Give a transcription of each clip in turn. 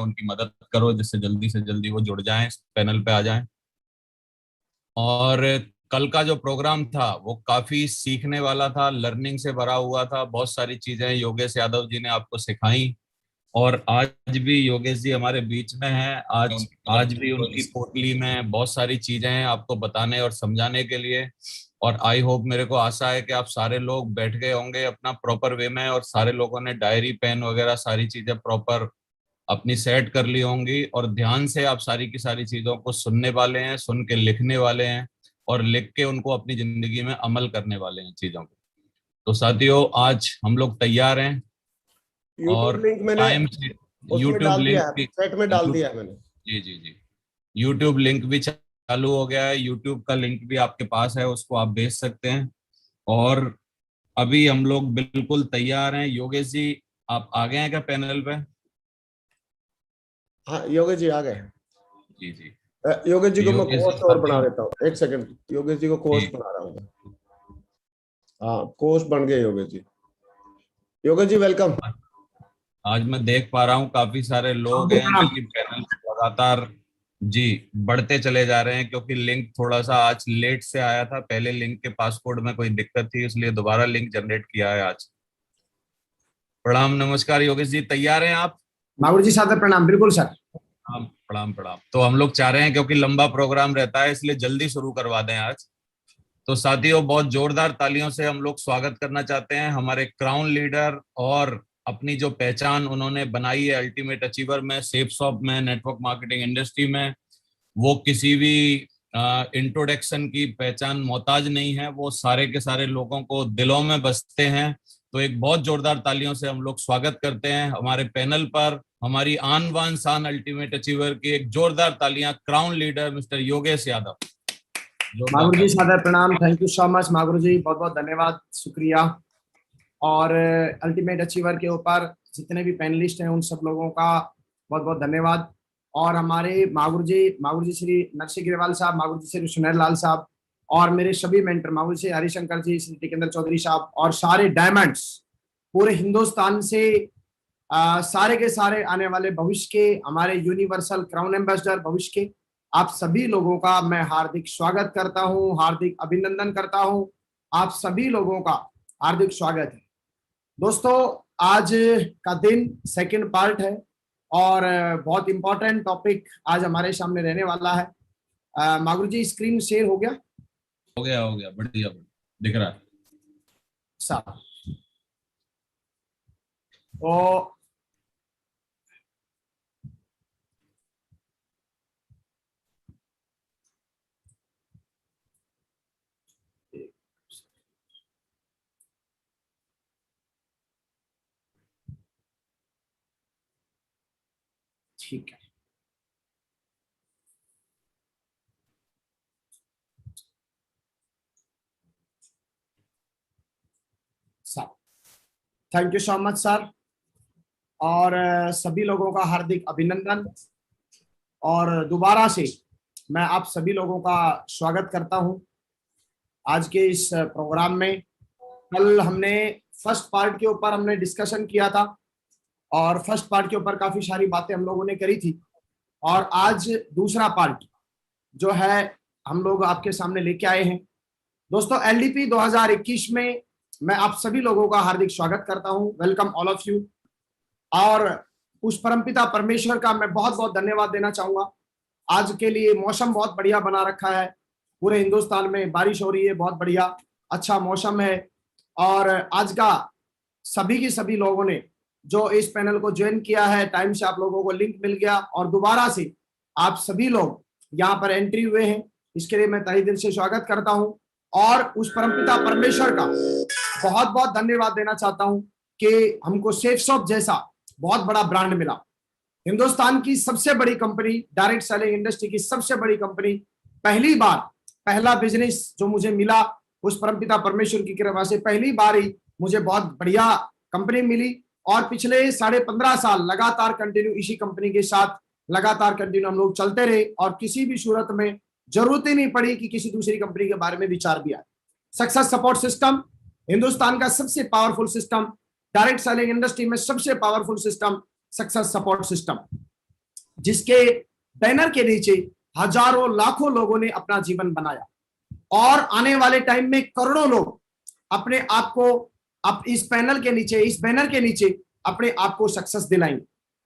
उनकी मदद करो जिससे जल्दी से जल्दी वो जुड़ जाएं, इस पैनल पे आ जाएं। और कल का जो प्रोग्राम था वो काफी सीखने वाला था, लर्निंग से भरा हुआ था। बहुत सारी चीजें योगेश यादव जी ने आपको सिखाई और आज भी योगेश जी हमारे बीच में हैं। आज आज भी उनकी पोटली में बहुत सारी चीजें हैं आपको बताने और समझाने के लिए। और आई होप, मेरे को आशा है कि आप सारे लोग बैठ गए होंगे अपना प्रॉपर वे में और सारे लोगों ने डायरी पेन वगैरह सारी चीजें प्रॉपर अपनी सेट कर ली होंगी और ध्यान से आप सारी की सारी चीजों को सुनने वाले हैं, सुन के लिखने वाले हैं और लिख के उनको अपनी जिंदगी में अमल करने वाले हैं चीजों को। तो साथियों, आज हम लोग तैयार हैं और यूट्यूब लिंक मैंने टाइम से उसमें यूट्यूब डाल दिया लिंक है, भी चैट में डाल दिया है मैंने। जी जी जी, यूट्यूब लिंक भी चालू हो गया है। यूट्यूब का लिंक भी आपके पास है, उसको आप भेज सकते हैं। और अभी हम लोग बिल्कुल तैयार हैं। योगेश जी, आप आ गए हैं क्या पैनल पे? हाँ योगेश जी आ गए। जी जी। योगेश जी को मैं योगेश जी कोच और बना साथियों, देता हूँ, एक सेकंड। योगेश जी को कोच जी बना रहा हूँ। हाँ कोच बन गए योगेश जी। योगेश जी वेलकम। आज मैं देख पा रहा हूँ काफी सारे लोग हैं जो कि पैनल लगातार जी बढ़ते चले जा रहे हैं, क्योंकि लिंक थोड़ा सा आज लेट से आया था। पहले लिंक के पासवर्ड में कोई दिक्कत थी, इसलिए दोबारा लिंक जनरेट किया है आज। प्रणाम, नमस्कार योगेश जी, तैयार हैं आप? मागुर जी सादर प्रणाम। बिल्कुल सर। हाँ, प्रणाम प्रणाम। तो हम लोग चाह रहे हैं, क्योंकि लंबा प्रोग्राम रहता है इसलिए जल्दी शुरू करवा दें आज। तो साथियों, बहुत जोरदार तालियों से हम लोग स्वागत करना चाहते हैं हमारे क्राउन लीडर और अपनी जो पहचान उन्होंने बनाई है अल्टीमेट अचीवर में, सेफ शॉप में, नेटवर्क मार्केटिंग इंडस्ट्री में। वो किसी भी इंट्रोडक्शन की पहचान मोहताज नहीं है, वो सारे के सारे लोगों को दिलों में बसते हैं। तो एक बहुत जोरदार तालियों से हम लोग स्वागत करते हैं हमारे पैनल पर हमारी आन बान शान अल्टीमेट अचीवर की। एक जोरदार तालियां crown leader mister Yogesh Yadav. मागुर जी सादर प्रणाम। थैंक यू सो मच मागुर जी, बहुत बहुत धन्यवाद, शुक्रिया। और अल्टीमेट अचीवर के ऊपर जितने भी पैनलिस्ट हैं उन सब लोगों का बहुत बहुत धन्यवाद। और हमारे मागुर जी श्री नरसिंह ग्रेवाल साहब, मागुर जी श्री सुनहर लाल साहब और मेरे सभी मेंटर मागुर जी हरिशंकर जी, श्री टिकेंद्र चौधरी साहब और सारे डायमंड्स पूरे हिंदुस्तान से सारे के सारे आने वाले भविष्य के हमारे यूनिवर्सल क्राउन एम्बेसडर भविष्य के आप सभी लोगों का मैं हार्दिक स्वागत करता हूं, हार्दिक अभिनंदन करता हूं। आप सभी लोगों का हार्दिक स्वागत है। दोस्तों, आज का दिन सेकंड पार्ट है और बहुत इंपॉर्टेंट टॉपिक आज हमारे सामने रहने वाला है। मागुर जी स्क्रीन शेयर हो गया? हो गया, बढ़िया दिख रहा है। साहब तो ठीक है। Sir thank you so much sir. और सभी लोगों का हार्दिक अभिनंदन और दोबारा से मैं आप सभी लोगों का स्वागत करता हूं आज के इस प्रोग्राम में। कल हमने फर्स्ट पार्ट के ऊपर हमने डिस्कशन किया था और फर्स्ट पार्ट के ऊपर काफी सारी बातें हम लोगों ने करी थी और आज दूसरा पार्ट जो है हम लोग आपके सामने लेके आए हैं। दोस्तों, एलडीपी 2021 में मैं आप सभी लोगों का हार्दिक स्वागत करता हूं। Welcome all of you. और उस परमपिता परमेश्वर का मैं बहुत बहुत धन्यवाद देना चाहूंगा। आज के लिए मौसम बहुत बढ़िया बना रखा है, पूरे हिंदुस्तान में बारिश हो रही है, बहुत बढ़िया अच्छा मौसम है। और आज का सभी के सभी लोगों ने जो इस पैनल को ज्वाइन किया है, टाइम से आप लोगों को लिंक मिल गया और दोबारा से आप सभी लोग यहाँ पर एंट्री हुए हैं, इसके लिए मैं तहे दिल से स्वागत करता हूँ। और उस परमपिता परमेश्वर का बहुत बहुत धन्यवाद देना चाहता हूँ कि हमको सेफ शॉप जैसा बहुत बड़ा ब्रांड मिला। हिंदुस्तान की सबसे बड़ी कंपनी, डायरेक्ट सेलिंग इंडस्ट्री की सबसे बड़ी कंपनी, पहली बार पहला बिजनेस जो मुझे मिला उस परमपिता परमेश्वर की कृपा से पहली बार ही मुझे बहुत बढ़िया कंपनी मिली। और पिछले 15.5 साल लगातार कंटिन्यू इसी कंपनी के साथ लगातार कंटिन्यू हम लोग चलते रहे और किसी भी सूरत में जरूरत ही नहीं पड़ी कि किसी दूसरी कंपनी के बारे में विचार भी आए। सक्सेस सपोर्ट सिस्टम हिंदुस्तान का सबसे powerful system, direct selling industry में सबसे powerful system success support system. जिसके बैनर के नीचे हजारों लाखों लोगों ने अपना जीवन बनाया और आने वाले टाइम में करोड़ों लोग अपने आप को इस पैनल के नीचे, इस बैनर के नीचे अपने आप को सक्सेस दिलाएंगे।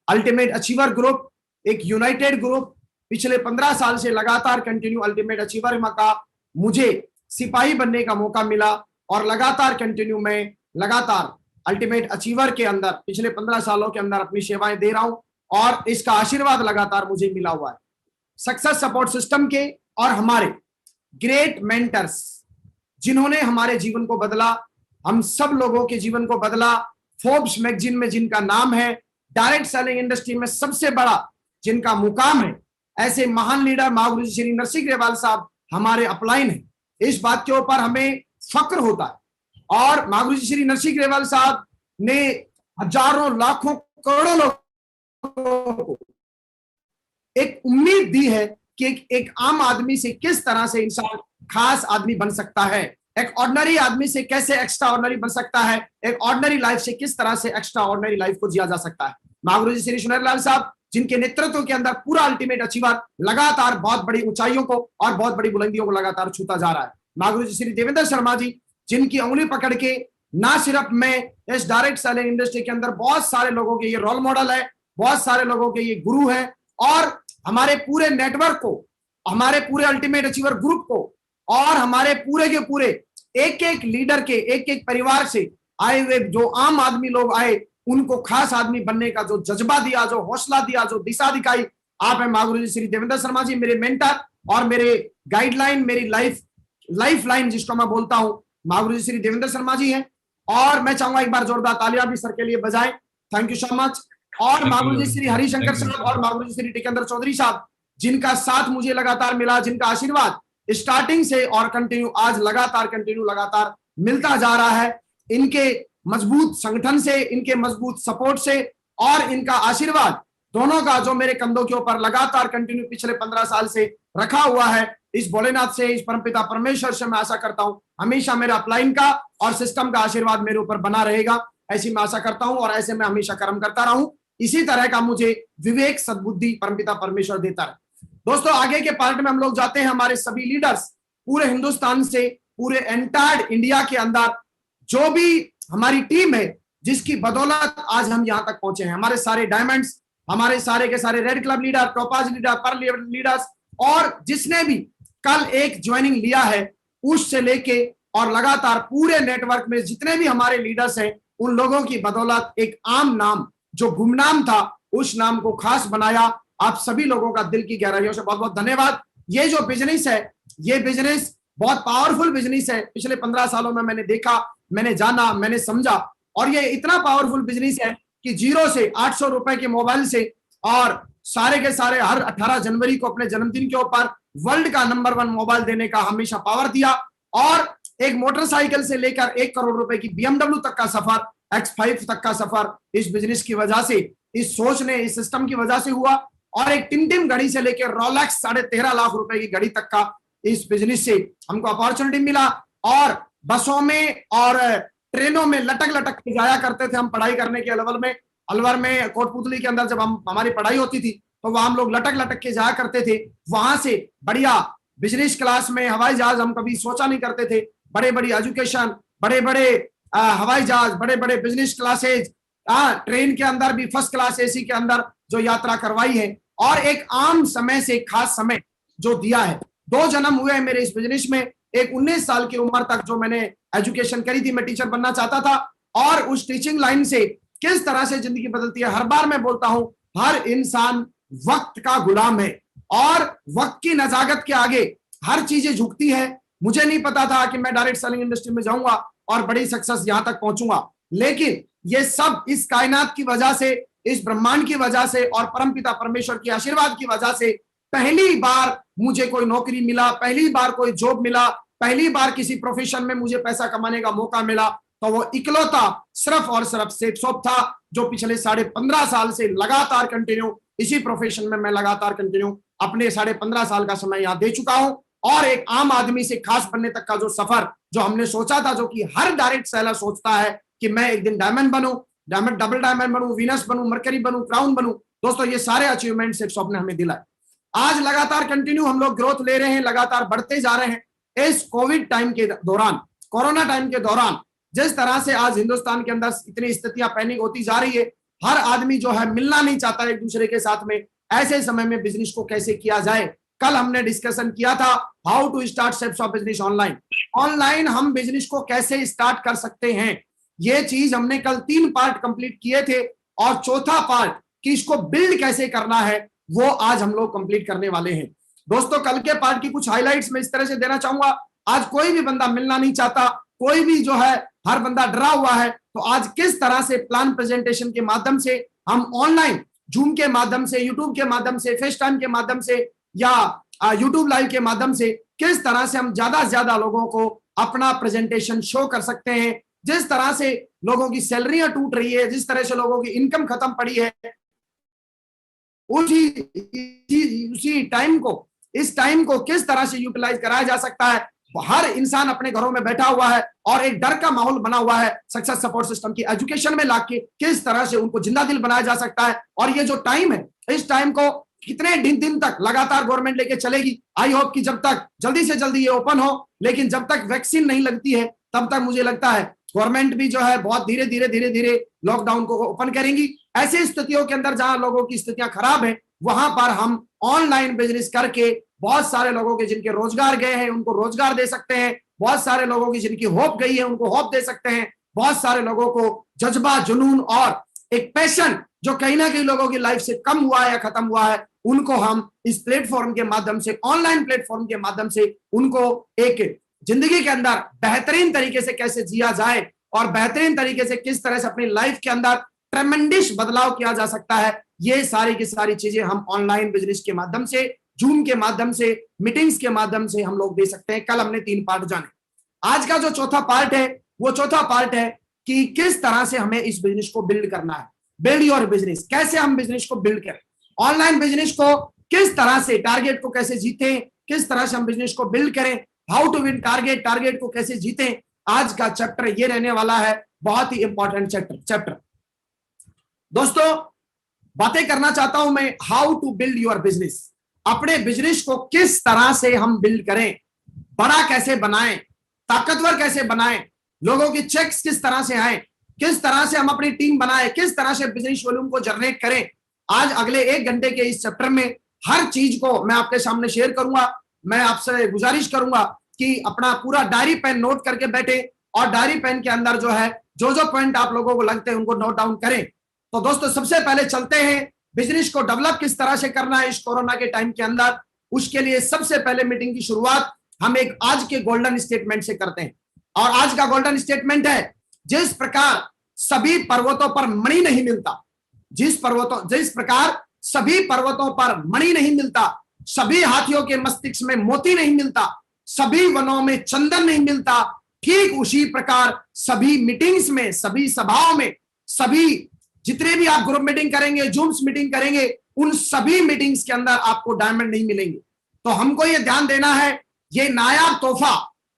अल्टीमेट अचीवर ग्रुप एक यूनाइटेड ग्रुप, पिछले 15 साल से लगातार कंटिन्यू अल्टीमेट अचीवर का मुझे सिपाही बनने का मौका मिला और लगातार कंटिन्यू मैं लगातार अल्टीमेट अचीवर के अंदर पिछले 15 सालों के अंदर अपनी सेवाएं दे रहा हूं और इसका आशीर्वाद लगातार मुझे मिला हुआ है। सक्सेस सपोर्ट सिस्टम के और हमारे ग्रेट मेंटर्स जिन्होंने हमारे जीवन को बदला, हम सब लोगों के जीवन को बदला, फोर्ब्स मैगजीन में जिनका नाम है, डायरेक्ट सेलिंग इंडस्ट्री में सबसे बड़ा जिनका मुकाम है, ऐसे महान लीडर महागुरु श्री नरसिंह ग्रेवाल साहब हमारे अपलाइन है। इस बात के ऊपर हमें फक्र होता है और महागुरु श्री नरसिंह ग्रेवाल साहब ने हजारों लाखों करोड़ों लोगों को एक उम्मीद दी है कि एक आम आदमी से किस तरह से इंसान खास आदमी बन सकता है, एक ऑर्डिनरी आदमी से कैसे एक्स्ट्रा ऑर्डिनरी बन सकता है, एक ऑर्डिनरी लाइफ से किस तरह से एक्स्ट्रा ऑर्डिनरी लाइफ को जिया जा सकता है। महागुरु श्री सुनहरीलाल साहब जिनके नेतृत्व के अंदर पूरा अल्टीमेट अचीवर लगातार बहुत बड़ी ऊंचाइयों को और बहुत बड़ी बुलंदियों को लगातार छूता जा रहा है। महागुरु श्री देवेंद्र शर्मा जी जिनकी उंगली पकड़ के ना सिर्फ मैं इस डायरेक्ट सेलिंग इंडस्ट्री के अंदर बहुत सारे लोगों के ये रोल मॉडल है, बहुत सारे लोगों के ये गुरु हैं और हमारे पूरे नेटवर्क को, हमारे पूरे अल्टीमेट अचीवर ग्रुप को और हमारे पूरे के पूरे एक एक लीडर के एक एक परिवार से आए हुए जो आम आदमी लोग आए उनको खास आदमी बनने का जो जज्बा दिया, जो हौसला दिया, जो दिशा दिखाई, आप है महागुरु जी श्री देवेंद्र शर्मा जी, मेरे मेंटर और मेरे गाइडलाइन, मेरी लाइफ लाइन जिसको मैं बोलता हूं, महागुरु जी श्री देवेंद्र शर्मा जी हैं। और मैं चाहूंगा एक बार जोरदार तालियां भी सर के लिए बजाएं। Thank you so much. और महागुरु जी श्री हरिशंकर साहब और महागुरु जी श्री टिकेंद्र चौधरी साहब जिनका साथ मुझे लगातार मिला, जिनका आशीर्वाद स्टार्टिंग से और कंटिन्यू आज लगातार मिलता जा रहा है, इनके मजबूत संगठन से, इनके मजबूत सपोर्ट से और इनका आशीर्वाद दोनों का जो मेरे कंधों के ऊपर लगातार कंटिन्यू पिछले 15 साल से रखा हुआ है, इस भोलेनाथ से, इस परमपिता परमेश्वर से मैं आशा करता हूं हमेशा मेरा अपलाइन का और सिस्टम का आशीर्वाद मेरे ऊपर बना रहेगा, ऐसी मैं आशा करता हूं और ऐसे मैं हमेशा कर्म करता रहूं। इसी तरह का मुझे विवेक सद्बुद्धि परमपिता परमेश्वर देता रहे। दोस्तों आगे के पार्ट में हम लोग जाते हैं। हमारे सभी लीडर्स पूरे हिंदुस्तान से, पूरे एंटायर इंडिया के अंदर जो भी हमारी टीम है जिसकी बदौलत आज हम यहां तक पहुंचे हैं, हमारे सारे डायमंड्स, हमारे सारे के सारे red club leader, topaz leader, pearl leaders और जिसने भी कल एक ज्वाइनिंग लिया है उससे लेके और लगातार पूरे नेटवर्क में जितने भी हमारे लीडर्स हैं उन लोगों की बदौलत एक आम नाम जो गुमनाम था उस नाम को खास बनाया। आप सभी लोगों का दिल की गहराइयों से बहुत बहुत धन्यवाद। ये जो बिजनेस है, ये बिजनेस बहुत पावरफुल बिजनेस है। पिछले 15 सालों में मैंने देखा, मैंने जाना, मैंने समझा और ये इतना पावरफुल बिजनेस है कि 0 से 800 रुपए के मोबाइल से और सारे के सारे हर 18 जनवरी को अपने जन्मदिन के ऊपर वर्ल्ड का नंबर 1 मोबाइल देने का हमेशा पावर दिया और एक मोटरसाइकिल से लेकर 1 करोड़ रुपए की BMW तक का सफर, X5 तक का सफर इस बिजनेस की वजह से, इस सोच ने, इस सिस्टम की वजह से हुआ और एक टिम घड़ी से लेकर रोलेक्स 13.5 लाख रुपए की घड़ी तक का इस बिजनेस से हमको अपॉर्चुनिटी मिला। और बसों में और ट्रेनों में लटक के जाया करते थे हम पढ़ाई करने के अलवर में कोटपुतली के अंदर जब हमारी पढ़ाई होती थी तो वहां हम लोग लटक के जाया करते थे। वहां से बढ़िया बिजनेस क्लास में हवाई जहाज हम कभी सोचा नहीं करते थे, बड़े बड़ी एजुकेशन, बड़े बड़े हवाई जहाज, बड़े बड़े बिजनेस क्लासेज, ट्रेन के अंदर भी फर्स्ट क्लास AC के अंदर जो यात्रा करवाई है और एक आम समय से खास समय जो दिया है। 2 जन्म हुए मेरे इस बिजनेस में। एक 19 साल की उम्र तक जो मैंने एजुकेशन करी थी, मैं टीचर बनना चाहता था और उस टीचिंग लाइन से किस तरह से जिंदगी बदलती है। हर बार मैं बोलता हूं हर इंसान वक्त का गुलाम है और वक्त की नजाकत के आगे हर चीजें झुकती है। मुझे नहीं पता था कि मैं डायरेक्ट सेलिंग इंडस्ट्री में जाऊंगा और बड़ी सक्सेस यहां तक पहुंचूंगा, लेकिन ये सब इस कायनात की वजह से, इस ब्रह्मांड की वजह से और परमपिता परमेश्वर के आशीर्वाद की वजह से पहली बार मुझे कोई नौकरी मिला, पहली बार कोई जॉब मिला, पहली बार किसी प्रोफेशन में मुझे पैसा कमाने का मौका मिला तो वो इकलौता सिर्फ और सिर्फ सेठ शॉप था जो पिछले 15.5 साल से लगातार कंटिन्यू इसी प्रोफेशन में मैं लगातार कंटिन्यू अपने 15.5 साल का समय यहाँ दे चुका हूं। और एक आम आदमी से खास बनने तक का जो सफर जो हमने सोचा था, जो कि हर डायरेक्ट सेलर सोचता है कि मैं एक दिन डायमंड बनूं, डबल डायमंड बनूं, वीनस बनूं, मरकरी बनूं, क्राउन बनूं, दोस्तों ये सारे अचीवमेंट सेक्सॉफ्ट ने हमें दिलाए। आज लगातार कंटिन्यू हम लोग ग्रोथ ले रहे हैं, लगातार बढ़ते जा रहे हैं। इस कोविड टाइम के दौरान, कोरोना टाइम के दौरान जिस तरह से आज हिंदुस्तान के अंदर इतनी स्थितियां पैनिक होती जा रही है, हर आदमी जो है मिलना नहीं चाहता एक दूसरे के साथ में, ऐसे समय में बिजनेस को कैसे किया जाए। कल हमने डिस्कशन किया था how to start steps of business online. Online हम बिजनेस को कैसे स्टार्ट कर सकते हैं, ये चीज हमने कल 3 पार्ट कंप्लीट किए थे, और चौथा पार्ट कि इसको बिल्ड कैसे करना है वो आज हम लोग कंप्लीट करने वाले हैं। दोस्तों कल के पार्ट की कुछ हाइलाइट्स मैं इस तरह से देना चाहूंगा। आज कोई भी बंदा मिलना नहीं चाहता, कोई भी जो है हर बंदा डरा हुआ है, तो आज किस तरह से प्लान प्रेजेंटेशन के माध्यम से हम ऑनलाइन जूम के माध्यम से, यूट्यूब के माध्यम से, फेस टाइम के माध्यम से या यूट्यूब लाइव के माध्यम से किस तरह से हम ज्यादा से ज्यादा लोगों को अपना प्रेजेंटेशन शो कर सकते हैं। जिस तरह से लोगों की सैलरियां टूट रही है, जिस तरह से लोगों की इनकम खत्म पड़ी है, उसी टाइम को, इस टाइम को किस तरह से यूटिलाइज कराया जा सकता है। हर इंसान अपने घरों में बैठा हुआ है और एक डर का माहौल बना हुआ है, सक्सेस सपोर्ट सिस्टम की एजुकेशन में लाके किस तरह से उनको जिंदा दिल बनाया जा सकता है। और ये जो टाइम है, इस टाइम को कितने दिन तक लगातार गवर्नमेंट लेके चलेगी। आई होप कि जब तक जल्दी से जल्दी ये ओपन हो, लेकिन जब तक वैक्सीन नहीं लगती है तब तक मुझे लगता है गवर्नमेंट भी जो है बहुत धीरे धीरे लॉकडाउन को ओपन करेंगी। ऐसी स्थितियों के अंदर जहां लोगों की स्थितियां खराब है, वहां पर हम ऑनलाइन बिजनेस करके बहुत सारे लोगों के जिनके रोजगार गए हैं उनको रोजगार दे सकते हैं, बहुत सारे लोगों की जिनकी होप गई है उनको होप दे सकते हैं, बहुत सारे लोगों को जज्बा, जुनून और एक पैशन जो कहीं ना कहीं लोगों की लाइफ से कम हुआ है या खत्म हुआ है, उनको हम इस प्लेटफॉर्म के माध्यम से, ऑनलाइन प्लेटफॉर्म के माध्यम से उनको एक जिंदगी के अंदर बेहतरीन तरीके से कैसे जिया जाए और बेहतरीन तरीके से किस तरह से अपनी लाइफ के अंदर ट्रेमेंडस बदलाव किया जा सकता है, ये सारी की सारी चीजें हम ऑनलाइन बिजनेस के माध्यम से, जूम के माध्यम से, मीटिंग्स के माध्यम से हम लोग दे सकते हैं। कल हमने 3 पार्ट जाने। आज का जो चौथा पार्ट है वो चौथा पार्ट है कि किस तरह से हमें इस बिजनेस को बिल्ड करना है। बिल्ड योर बिजनेस, कैसे हम बिजनेस को बिल्ड करें, ऑनलाइन बिजनेस को किस तरह से, टारगेट को कैसे जीते, किस तरह से हम बिजनेस को बिल्ड करें, how to win target, target को कैसे जीते। आज का चैप्टर ये रहने वाला है, बहुत ही इंपॉर्टेंट चैप्टर। दोस्तों बातें करना चाहता हूं मैं how to build your business. अपने बिजनेस को किस तरह से हम बिल्ड करें, बड़ा कैसे बनाएं, ताकतवर कैसे बनाएं, लोगों की चेक्स किस तरह से आए, किस तरह से हम अपनी टीम बनाएं, किस तरह से बिजनेस वॉल्यूम को जनरेट करें। आज अगले 1 घंटे के इस चैप्टर में हर चीज को मैं आपके सामने शेयर करूंगा। मैं आपसे गुजारिश करूंगा कि अपना पूरा डायरी पेन नोट करके बैठे और डायरी पेन के अंदर जो है जो पॉइंट आप लोगों को लगते हैं उनको नोट डाउन करें। तो दोस्तों सबसे पहले चलते हैं, बिजनेस को डेवलप किस तरह से करना है इस कोरोना के टाइम के अंदर। उसके लिए सबसे पहले मीटिंग की शुरुआत हम एक आज के गोल्डन स्टेटमेंट से करते हैं, और आज का गोल्डन स्टेटमेंट है, जिस प्रकार सभी पर्वतों पर मणि नहीं मिलता, जिस प्रकार सभी पर्वतों पर मणि नहीं मिलता, सभी हाथियों के मस्तिष्क में मोती नहीं मिलता, सभी वनों में चंदन नहीं मिलता, ठीक उसी प्रकार सभी मीटिंग्स में, सभी सभाओं में, सभी जितने भी आप ग्रुप मीटिंग करेंगे, जूम्स मीटिंग करेंगे, उन सभी मीटिंग्स के अंदर आपको डायमंड नहीं मिलेंगे। तो हमको ये ध्यान देना है, ये नायाब तोहफा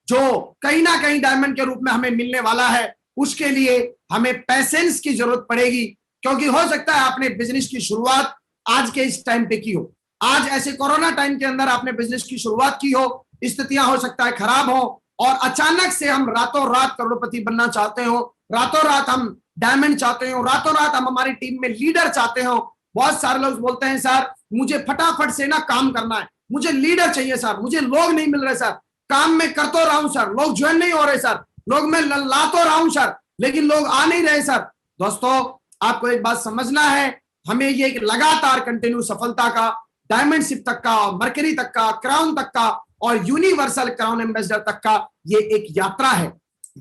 जो कहीं ना कहीं डायमंड के रूप में हमें मिलने वाला है, उसके लिए हमें पैसेंस की जरूरत पड़ेगी। क्योंकि हो सकता है आपने बिजनेस की शुरुआत आज के इस टाइम पे की हो, आज ऐसे कोरोना टाइम के अंदर आपने बिजनेस की शुरुआत की हो, स्थितियां हो सकता है खराब हो, और अचानक से हम रातों रात करोड़पति बनना चाहते हो, रातों रात हम डायमंड चाहते हो, रातों रात हम हमारी टीम में लीडर चाहते हो। बहुत सारे लोग बोलते हैं सर मुझे फटाफट से ना काम करना है, मुझे लीडर चाहिए सर, मुझे लोग नहीं मिल रहे सर, काम में कर तो रहा हूं सर, लोग ज्वाइन नहीं हो रहे सर, लोग मैं ला तो रहा हूं सर, लेकिन लोग आ नहीं रहे सर। दोस्तों आपको एक बात समझना है, हमें ये एक लगातार कंटिन्यू सफलता का, डायमंडशिप तक का, मर्करी तक का, क्राउन तक का और यूनिवर्सल क्राउन एम्बेसडर तक का ये एक यात्रा है।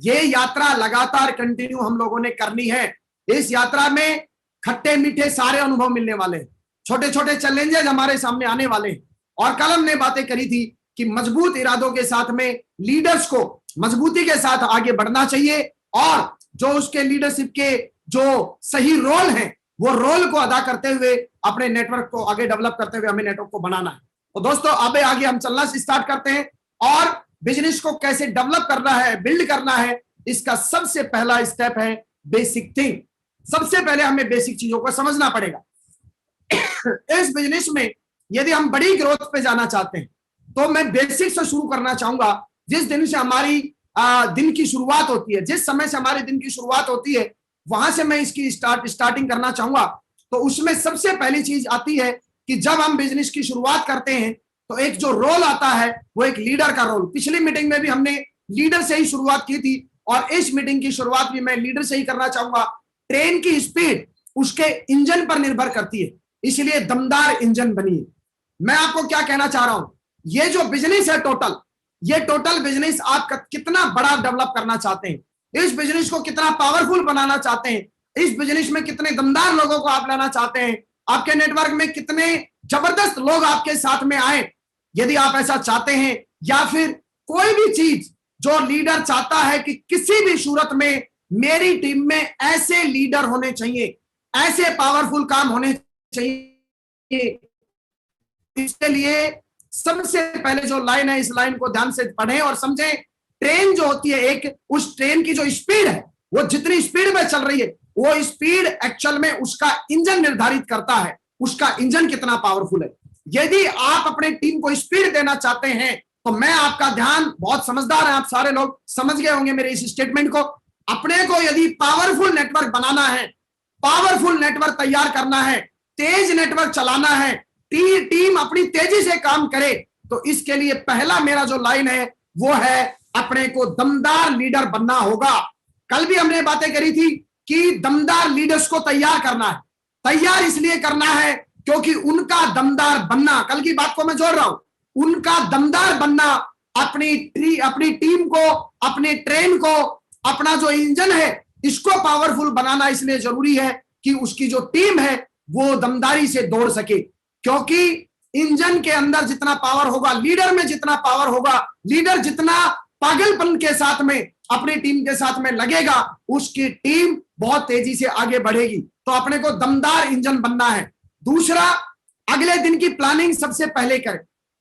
ये यात्रा लगातार कंटिन्यू हम लोगों ने करनी है। इस यात्रा में खट्टे मीठे सारे अनुभव मिलने वाले हैं, छोटे छोटे चैलेंजेस हमारे सामने आने वाले हैं। और कल हमने बातें करी थी कि मजबूत इरादों के साथ में लीडर्स को मजबूती के साथ आगे बढ़ना चाहिए, और जो उसके लीडरशिप के जो सही रोल हैं वो रोल को अदा करते हुए अपने नेटवर्क को आगे डेवलप करते हुए हमें नेटवर्क को बनाना है। तो दोस्तों अब आगे हम चलना स्टार्ट करते हैं, और बिजनेस को कैसे डेवलप करना है, बिल्ड करना है, इसका सबसे पहला स्टेप है बेसिक थिंग। सबसे पहले हमें बेसिक चीजों को समझना पड़ेगा। इस बिजनेस में यदि हम बड़ी ग्रोथ पे जाना चाहते हैं तो मैं बेसिक से शुरू करना चाहूंगा। जिस दिन से हमारी दिन की शुरुआत होती है, जिस समय से हमारे दिन की शुरुआत होती है, वहां से मैं इसकी स्टार्टिंग करना चाहूंगा। तो उसमें सबसे पहली चीज आती है कि जब हम बिजनेस की शुरुआत करते हैं तो एक जो रोल आता है वो एक लीडर का रोल। पिछली मीटिंग में भी हमने लीडर से ही शुरुआत की थी और इस मीटिंग की शुरुआत भी मैं लीडर से ही करना चाहूंगा। ट्रेन की स्पीड उसके इंजन पर निर्भर करती है, इसलिए दमदार इंजन बनिए। मैं आपको क्या कहना चाह रहा हूं, ये जो बिजनेस है ये टोटल बिजनेस आप कितना बड़ा डेवलप करना चाहते हैं, इस बिजनेस को कितना पावरफुल बनाना चाहते हैं, इस बिजनेस में कितने दमदार लोगों को आप लाना चाहते हैं, आपके नेटवर्क में कितने जबरदस्त लोग आपके साथ में आए, यदि आप ऐसा चाहते हैं, या फिर कोई भी चीज जो लीडर चाहता है कि किसी भी सूरत में मेरी टीम में ऐसे लीडर होने चाहिए, ऐसे पावरफुल काम होने चाहिए, इसके लिए सबसे पहले जो लाइन है इस लाइन को ध्यान से पढ़ें और समझें। ट्रेन जो होती है एक, उस ट्रेन की जो स्पीड है वो जितनी स्पीड में चल रही है वो स्पीड एक्चुअल में उसका इंजन निर्धारित करता है, उसका इंजन कितना पावरफुल है। यदि आप अपने टीम को स्पीड देना चाहते हैं तो मैं आपका ध्यान, बहुत समझदार है आप सारे लोग, समझ गए होंगे मेरे इस स्टेटमेंट को। अपने को यदि पावरफुल नेटवर्क बनाना है, पावरफुल नेटवर्क तैयार करना है, तेज नेटवर्क चलाना है, टीम अपनी तेजी से काम करे, तो इसके लिए पहला मेरा जो लाइन है वो है अपने को दमदार लीडर बनना होगा। कल भी हमने बातें करी थी कि दमदार लीडर्स को तैयार करना है। तैयार इसलिए करना है क्योंकि उनका दमदार बनना, कल की बात को मैं जोड़ रहा हूं, उनका दमदार बनना, अपनी टीम को, अपने ट्रेन को, अपना जो इंजन है इसको पावरफुल बनाना इसलिए जरूरी है कि उसकी जो टीम है वो दमदारी से दौड़ सके। क्योंकि इंजन के अंदर जितना पावर होगा, लीडर में जितना पावर होगा, लीडर जितना पागलपन के साथ में अपनी टीम के साथ में लगेगा, उसकी टीम बहुत तेजी से आगे बढ़ेगी। तो अपने को दमदार इंजन बनना है। दूसरा, अगले दिन की प्लानिंग सबसे पहले करें।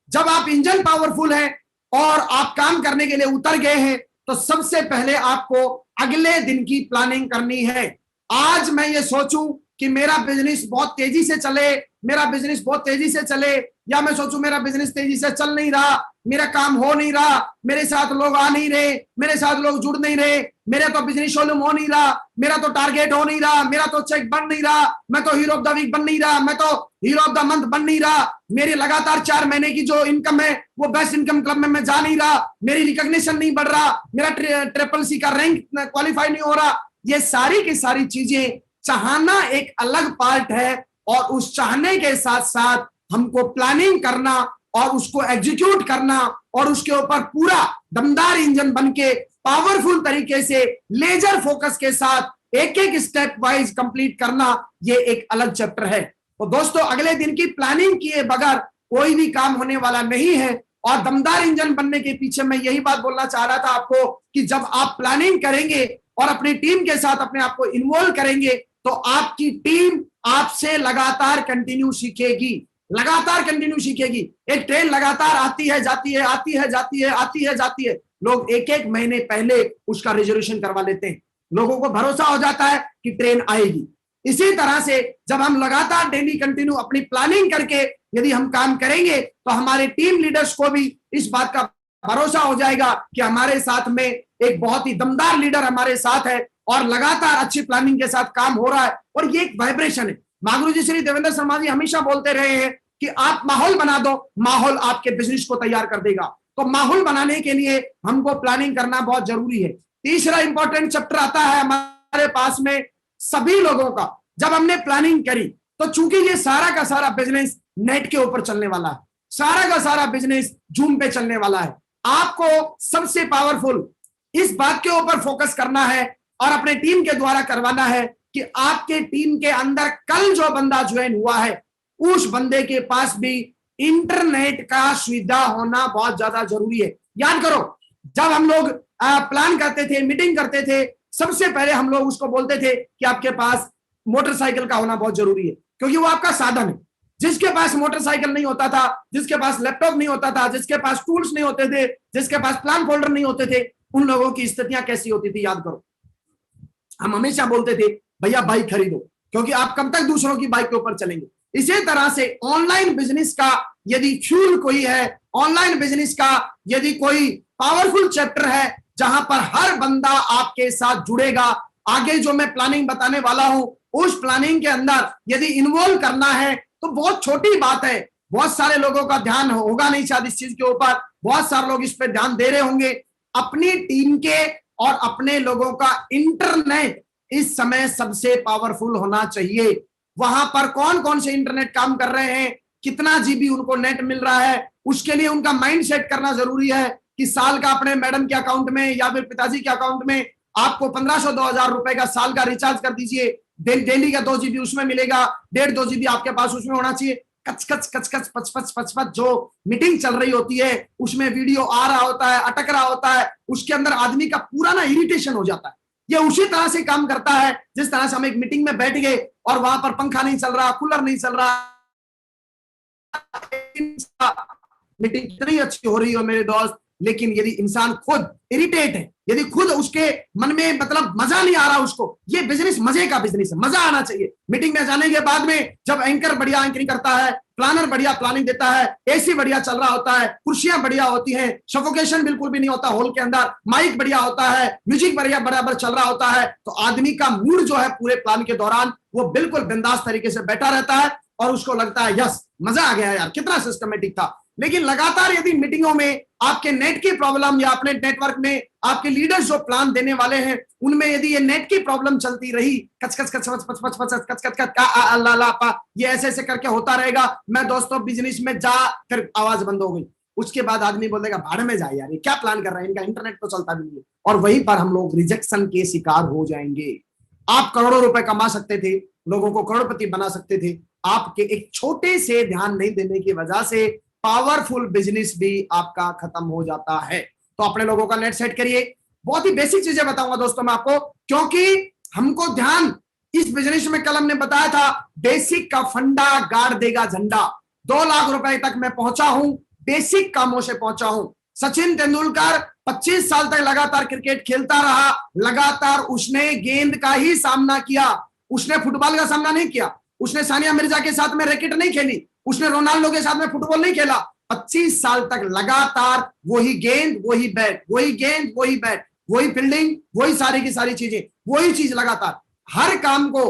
जब आप इंजन पावरफुल है और आप काम करने के लिए उतर गए हैं तो सबसे पहले आपको अगले दिन की प्लानिंग करनी है। आज मैं ये सोचूं कि मेरा बिजनेस बहुत तेजी से चले, मेरा बिजनेस बहुत तेजी से चले, या मैं सोचूं मेरा बिजनेस तेजी से चल नहीं रहा, मेरा काम हो नहीं रहा, मेरे साथ लोग आ नहीं रहे, मेरे साथ लोग जुड़ नहीं रहे, मेरा तो बिजनेस वॉल्यूम हो नहीं रहा, मेरा तो टारगेट हो नहीं रहा, मेरा तो चेक बन नहीं रहा, मैं तो हीरो ऑफ द वीक बन नहीं रहा, मैं तो हीरो ऑफ द मंथ बन नहीं रहा, मेरी लगातार 4 महीने की जो इनकम है वो बेस्ट इनकम क्लब में मैं जा नहीं रहा, मेरी रिकॉग्निशन नहीं बढ़ रहा, मेरा ट्रिपल सी का रैंक क्वालिफाई नहीं हो रहा। ये सारी की सारी चीजें, चाहना एक अलग पार्ट है और उस चाहने के साथ साथ हमको प्लानिंग करना और उसको एग्जीक्यूट करना और उसके ऊपर पूरा दमदार इंजन बनके पावरफुल तरीके से लेजर फोकस के साथ एक एक स्टेप वाइज कंप्लीट करना, ये एक अलग चैप्टर है। तो दोस्तों, अगले दिन की प्लानिंग किए बगैर कोई भी काम होने वाला नहीं है। और दमदार इंजन बनने के पीछे मैं यही बात बोलना चाह रहा था आपको कि जब आप प्लानिंग करेंगे और अपनी टीम के साथ अपने आप को इन्वॉल्व करेंगे तो आपकी टीम आपसे लगातार कंटिन्यू सीखेगी, लगातार कंटिन्यू सीखेगी। एक ट्रेन लगातार आती है जाती है, आती है जाती है, आती है जाती है। लोग एक एक महीने पहले उसका रिजर्वेशन करवा लेते हैं, लोगों को भरोसा हो जाता है कि ट्रेन आएगी। इसी तरह से जब हम लगातार डेली कंटिन्यू अपनी प्लानिंग करके यदि हम काम करेंगे तो हमारे टीम लीडर्स को भी इस बात का भरोसा हो जाएगा कि हमारे साथ में एक बहुत ही दमदार लीडर हमारे साथ है और लगातार अच्छी प्लानिंग के साथ काम हो रहा है। और ये एक वाइब्रेशन है। महागुरु जी श्री देवेंद्र शर्मा जी हमेशा बोलते रहे हैं कि आप माहौल बना दो, माहौल आपके बिजनेस को तैयार कर देगा। तो माहौल बनाने के लिए हमको प्लानिंग करना बहुत जरूरी है। तीसरा इंपॉर्टेंट चैप्टर आता है हमारे पास में सभी लोगों का। जब हमने प्लानिंग करी तो चूंकि ये सारा का सारा बिजनेस नेट के ऊपर चलने वाला है, सारा का सारा बिजनेस जूम पे चलने वाला है, आपको सबसे पावरफुल इस बात के ऊपर फोकस करना है और अपने टीम के द्वारा करवाना है कि आपके टीम के अंदर कल जो बंदा ज्वाइन हुआ है उस बंदे के पास भी इंटरनेट का सुविधा होना बहुत ज्यादा जरूरी है। याद करो, जब हम लोग प्लान करते थे, मीटिंग करते थे, सबसे पहले हम लोग उसको बोलते थे कि आपके पास मोटरसाइकिल का होना बहुत जरूरी है, क्योंकि वो आपका साधन है। जिसके पास मोटरसाइकिल नहीं होता था, जिसके पास लैपटॉप नहीं होता था, जिसके पास टूल्स नहीं होते थे, जिसके पास प्लान फोल्डर नहीं होते थे, उन लोगों की स्थितियां कैसी होती थी याद करो। हम हमेशा बोलते थे भैया बाइक खरीदो, क्योंकि आप कब तक दूसरों की बाइक के ऊपर चलेंगे। इसी तरह से ऑनलाइन बिजनेस का यदि फ्यूल कोई है, ऑनलाइन बिजनेस का यदि कोई पावरफुल चैप्टर है जहां पर हर बंदा आपके साथ जुड़ेगा, आगे जो मैं प्लानिंग बताने वाला हूं उस प्लानिंग के अंदर यदि इन्वॉल्व करना है तो बहुत छोटी बात है। बहुत सारे लोगों का ध्यान होगा नहीं शायद इस चीज के ऊपर, बहुत सारे लोग इस पर ध्यान दे रहे होंगे। अपनी टीम के और अपने लोगों का इंटरनेट इस समय सबसे पावरफुल होना चाहिए। वहां पर कौन कौन से इंटरनेट काम कर रहे हैं, कितना जीबी उनको नेट मिल रहा है, उसके लिए उनका माइंड सेट करना जरूरी है कि साल का अपने मैडम के अकाउंट में या फिर पिताजी के अकाउंट में आपको 1500-2000 रुपए का साल का रिचार्ज कर दीजिए। डेली का 2 GB उसमें मिलेगा, 1.5-2 GB आपके पास उसमें होना चाहिए। कच कच पच जो मीटिंग चल रही होती है उसमें वीडियो आ रहा होता है, अटक रहा होता है, उसके अंदर आदमी का पूरा ना इरिटेशन हो जाता है। ये उसी तरह से काम करता है जिस तरह से हम एक मीटिंग में बैठ गए और वहां पर पंखा नहीं चल रहा, कूलर नहीं चल रहा, मीटिंग कितनी अच्छी हो रही हो मेरे दोस्त, लेकिन यदि इंसान खुद इरिटेट है, यदि खुद उसके मन में मतलब मजा नहीं आ रहा उसको, ये बिजनेस मजे का बिजनेस है, मजा आना चाहिए। मीटिंग में जाने के बाद में जब एंकर बढ़िया एंकरिंग करता है, प्लानर बढ़िया प्लानिंग देता है, एसी बढ़िया चल रहा होता है, कुर्सियां बढ़िया होती हैं, सफोकेशन बिल्कुल भी नहीं होता हॉल के अंदर, माइक बढ़िया होता है, म्यूजिक बढ़िया बराबर चल रहा होता है, तो आदमी का मूड जो है पूरे प्लान के दौरान वो बिल्कुल बिंदास तरीके से बैठा रहता है और उसको लगता है यस मजा आ गया यार, कितना सिस्टमेटिक था। लेकिन लगातार यदि मीटिंगों में आपके नेट की प्रॉब्लम या अपने नेटवर्क में आपके लीडर्स जो प्लान देने वाले हैं उनमें यदि ये नेट की प्रॉब्लम चलती रही, कच कच कच पच पच पच कच कच कच अल्लाह ये ऐसे ऐसे करके होता रहेगा, मैं दोस्तों बिजनेस में जा फिर आवाज बंद हो गई, उसके बाद आदमी बोलेगा भाड़ में जाए यार, ये क्या प्लान कर रहे हैं, इनका इंटरनेट तो चलता भी नहीं है, और वहीं पर हम लोग रिजेक्शन के शिकार हो जाएंगे। आप करोड़ों रुपए कमा सकते थे, लोगों को करोड़पति बना सकते थे, आपके एक छोटे से ध्यान नहीं देने की वजह से पावरफुल बिजनेस भी आपका खत्म हो जाता है। तो अपने लोगों का नेट सेट करिए। बहुत ही बेसिक चीजें बताऊंगा दोस्तों मैं आपको, क्योंकि हमको ध्यान इस बिजनेस में कल हमने बताया था बेसिक का फंडा गाड़ देगा झंडा। 2 लाख रुपए तक मैं पहुंचा हूं, बेसिक कामों से पहुंचा हूं। सचिन तेंदुलकर 25 साल तक लगातार क्रिकेट खेलता रहा, लगातार उसने गेंद का ही सामना किया, उसने फुटबॉल का सामना नहीं किया, उसने सानिया मिर्जा के साथ में रैकेट नहीं खेली, उसने रोनाल्डो के साथ में फुटबॉल नहीं खेला। 25 साल तक लगातार वही गेंद वही बैट, वही गेंद वही बैट, वही फील्डिंग, वही सारी की सारी चीजें, वही चीज लगातार। हर काम को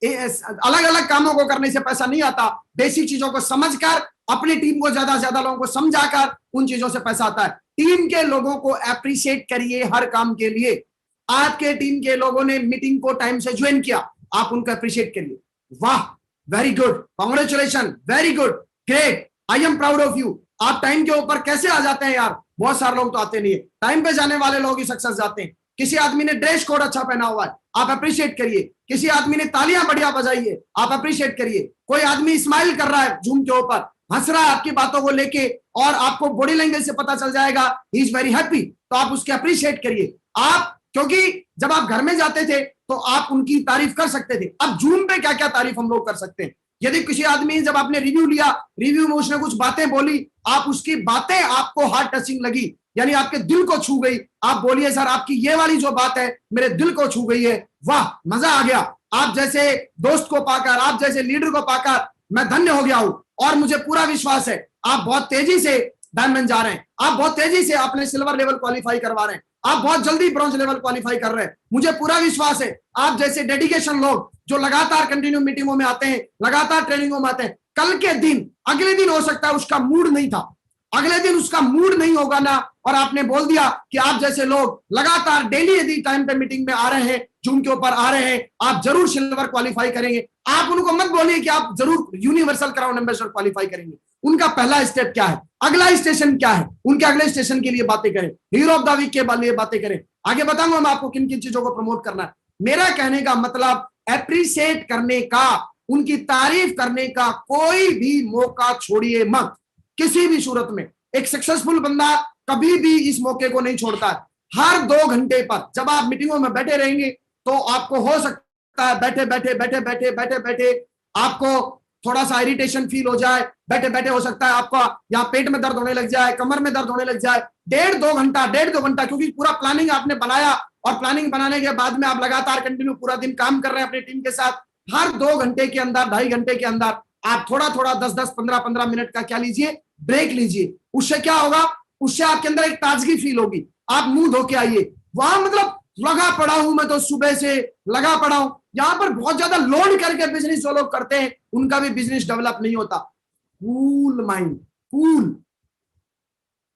अलग अलग कामों को करने से पैसा नहीं आता, बेसिक चीजों को समझकर अपनी टीम को ज्यादा से ज्यादा लोगों को समझाकर उन चीजों से पैसा आता है। टीम के लोगों को अप्रिशिएट करिए हर काम के लिए। आपके टीम के लोगों ने मीटिंग को टाइम से ज्वाइन किया, आप उनको अप्रिशिएट करिए। वाह, very good, congratulation, very good, great, I am proud of you. आप टाइम के ऊपर कैसे आ जाते हैं यार, बहुत सारे लोग तो आते नहीं है। टाइम पे जाने वाले लोग ही सक्सेस जाते हैं। किसी आदमी ने ड्रेस कोड अच्छा पहना हुआ है, आप अप्रिशिएट करिए। किसी आदमी ने तालियां बढ़िया बजाई है, आप अप्रिशिएट करिए। कोई आदमी स्माइल कर रहा है जूम के ऊपर, हंस रहा है आपकी बातों को लेके, और आपको बॉडी लैंग्वेज से पता चल जाएगा ही इज वेरी हैप्पी, तो आप उसके अप्रिशिएट करिए। आप, क्योंकि जब आप घर में जाते थे तो आप उनकी तारीफ कर सकते थे, अब जूम पे क्या क्या तारीफ हम लोग कर सकते हैं। यदि किसी आदमी जब आपने रिव्यू लिया, रिव्यू में उसने कुछ बातें बोली, आप उसकी बातें आपको हार्ट टचिंग लगी, यानी आपके दिल को छू गई, आप बोलिए सर आपकी ये वाली जो बात है मेरे दिल को छू गई है, वाह मजा आ गया। आप जैसे दोस्त को पाकर, आप जैसे लीडर को पाकर मैं धन्य हो गया हूं, और मुझे पूरा विश्वास है आप बहुत तेजी से डायमंड जा रहे हैं, आप बहुत तेजी से अपने सिल्वर लेवल क्वालिफाई करवा रहे हैं, आप बहुत जल्दी ब्रॉन्ज लेवल क्वालिफाई कर रहे हैं। मुझे पूरा विश्वास है आप जैसे डेडिकेशन लोग जो लगातार कंटिन्यू मीटिंगों में आते हैं, लगातार ट्रेनिंगों में आते हैं, कल के दिन, अगले दिन हो सकता है उसका मूड नहीं था, अगले दिन उसका मूड नहीं होगा ना, और आपने बोल दिया कि आप जैसे लोग लगातार डेली यदि टाइम पे मीटिंग में आ रहे हैं, जूम के ऊपर आ रहे हैं, आप जरूर सिल्वर क्वालिफाई करेंगे। आप उनको मत बोलिए कि आप जरूर यूनिवर्सल क्राउन एम्बेसडर क्वालिफाई करेंगे। उनका पहला स्टेप क्या है, अगला स्टेशन क्या है, उनके अगले स्टेशन के लिए बातें करें, हीरो ऑफ द वीक के लिए बातें करें। आगे बताऊंगा मैं आपको किन किन चीजों को प्रमोट करना है। मेरा कहने का मतलब एप्रिशिएट करने का, उनकी तारीफ करने का कोई भी मौका छोड़िए मत, किसी भी सूरत में। एक सक्सेसफुल बंदा कभी भी इस मौके को नहीं छोड़ता है। हर 2 घंटे पर जब आप मीटिंगों में बैठे रहेंगे तो आपको हो सकता है बैठे बैठे बैठे बैठे बैठे बैठे आपको थोड़ा सा इरिटेशन फील हो जाए, बैठे बैठे हो सकता है आपका यहाँ पेट में दर्द होने लग जाए, कमर में दर्द होने लग जाए। 1.5-2 घंटा, क्योंकि पूरा प्लानिंग आपने बनाया, और प्लानिंग बनाने के बाद में आप लगातार कंटिन्यू पूरा दिन काम कर रहे हैं अपनी टीम के साथ। हर 2 घंटे के अंदर, 2.5 घंटे के अंदर आप थोड़ा थोड़ा 10-10, 15-15 मिनट का क्या लीजिए, ब्रेक लीजिए। उससे क्या होगा, उससे आपके अंदर एक ताजगी फील होगी। आप मुंह धो के आइए। वहां मतलब लगा पड़ा हूं मैं तो सुबह से लगा पड़ा हूं, यहां पर बहुत ज्यादा लोड करके बिजनेस जो लोग करते हैं उनका भी बिजनेस डेवलप नहीं होता। कूल माइंड, कूल,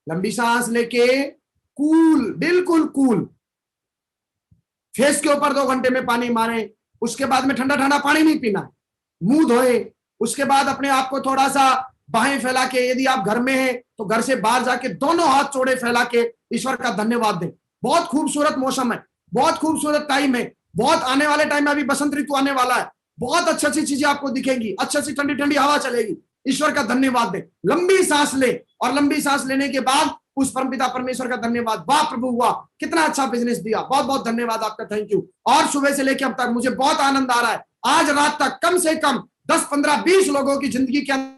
लंबी सांस लेके कूल, बिल्कुल कूल। फेस के ऊपर 2 घंटे में पानी मारे, उसके बाद में ठंडा ठंडा पानी नहीं पीना, मुंह धोए, उसके बाद अपने आप को थोड़ा सा बाहें फैला के, यदि आप घर में हैं तो घर से बाहर जाके दोनों हाथ चौड़े फैला के ईश्वर का धन्यवाद दें। बहुत खूबसूरत मौसम है, बहुत खूबसूरत टाइम है, बहुत आने वाले टाइम में अभी बसंत ऋतु आने वाला है, बहुत अच्छी अच्छी चीजें आपको दिखेंगी, अच्छी अच्छी ठंडी ठंडी हवा चलेगी। ईश्वर का धन्यवाद दें, लंबी सांस ले, और लंबी सांस लेने के बाद उस परमपिता परमेश्वर का धन्यवाद, वाह प्रभु वाह, कितना अच्छा बिजनेस दिया, बहुत बहुत धन्यवाद आपका, थैंक यू। और सुबह से लेकर अब तक मुझे बहुत आनंद आ रहा है। आज रात तक कम से कम 10, 15, 20 लोगों की जिंदगी के अंदर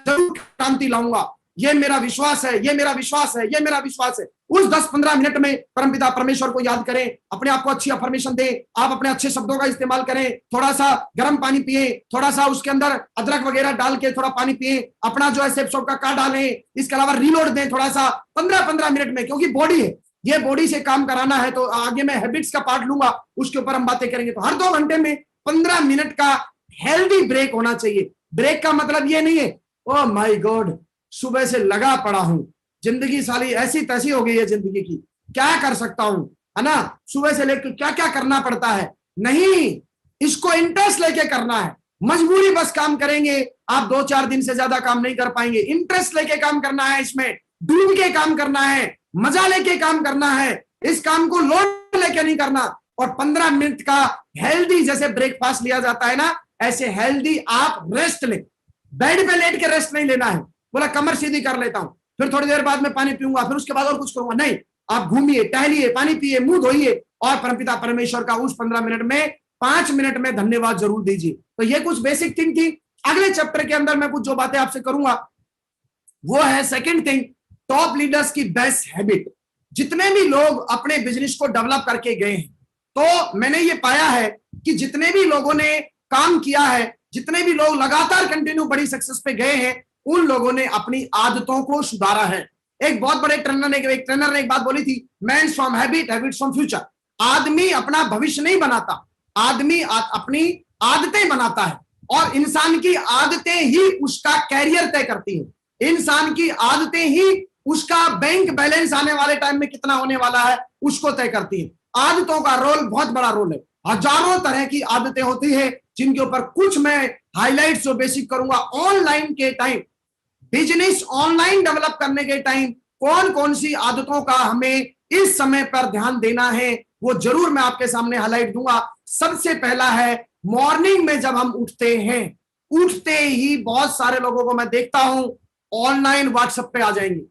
जरूर क्रांति लाऊंगा, ये मेरा विश्वास है, ये मेरा विश्वास है, ये मेरा विश्वास है। उस 10-15 मिनट में परमपिता परमेश्वर को याद करें, अपने आप को अच्छी अफर्मेशन दें, आप अपने अच्छे शब्दों का इस्तेमाल करें, थोड़ा सा गर्म पानी पिए, थोड़ा सा उसके अंदर अदरक वगैरह डाल के थोड़ा पानी पिए, अपना जो है सेप्सोप का कार्ड डालें, इसके अलावा रीलोड दें थोड़ा सा 15-15 मिनट में, क्योंकि बॉडी है, ये बॉडी से काम कराना है। तो आगे मैं हैबिट्स का पार्ट लूंगा, उसके ऊपर हम बातें करेंगे। तो हर 2 घंटे में 15 मिनट का हेल्दी ब्रेक होना चाहिए। ब्रेक का मतलब ये नहीं है ओ माय गॉड सुबह से लगा पड़ा हूं, जिंदगी साली ऐसी तैसी हो गई है जिंदगी की, क्या कर सकता हूं, है ना, सुबह से लेकर क्या क्या करना पड़ता है। नहीं, इसको इंटरेस्ट लेके करना है। मजबूरी बस काम करेंगे, आप 2-4 दिन से ज्यादा काम नहीं कर पाएंगे। इंटरेस्ट लेके काम करना है, इसमें डूब के काम करना है, मजा लेके काम करना है, इस काम को लोड लेके नहीं करना। और 15 मिनट का हेल्दी जैसे ब्रेकफास्ट लिया जाता है ना, ऐसे हेल्दी आप रेस्ट ले, बेड पे लेट के रेस्ट नहीं लेना है, बोला कमर सीधी कर लेता हूं, फिर थोड़ी देर बाद में पानी पीऊंगा, फिर उसके बाद और कुछ करूंगा, नहीं। आप घूमिए, टहलिए, पानी पिए, मुंह धोइए, और परमपिता परमेश्वर का उस 15 मिनट में 5 मिनट में धन्यवाद जरूर दीजिए। तो ये कुछ बेसिक थिंग थी। अगले चैप्टर के अंदर मैं कुछ जो बातें आपसे करूंगा वो है सेकंड थिंग, टॉप लीडर्स की बेस्ट हैबिट। जितने भी लोग अपने बिजनेस को डेवलप करके गए हैं, तो मैंने ये पाया है कि जितने भी लोगों ने काम किया है, जितने भी लोग लगातार कंटिन्यू बड़ी सक्सेस पे गए हैं, उन लोगों ने अपनी आदतों को सुधारा है। एक बहुत बड़े ट्रेनर ने एक बात बोली थी, man from habit, habits from future. आदमी अपना भविष्य नहीं बनाता, आदमी अपनी आदतें बनाता है, और इंसान की आदतें ही उसका कैरियर तय करती है। इंसान की आदतें ही उसका बैंक बैलेंस आने वाले टाइम में कितना होने वाला है उसको तय करती है। आदतों का रोल बहुत बड़ा रोल है। हजारों तरह की आदतें होती है, जिनके ऊपर कुछ मैं हाइलाइट्स जो बेसिक करूंगा। ऑनलाइन के टाइम, बिजनेस ऑनलाइन डेवलप करने के टाइम कौन कौन सी आदतों का हमें इस समय पर ध्यान देना है, वो जरूर मैं आपके सामने हाईलाइट दूंगा। सबसे पहला है, मॉर्निंग में जब हम उठते हैं, उठते ही बहुत सारे लोगों को मैं देखता हूं ऑनलाइन व्हाट्सएप पे आ जाएंगे,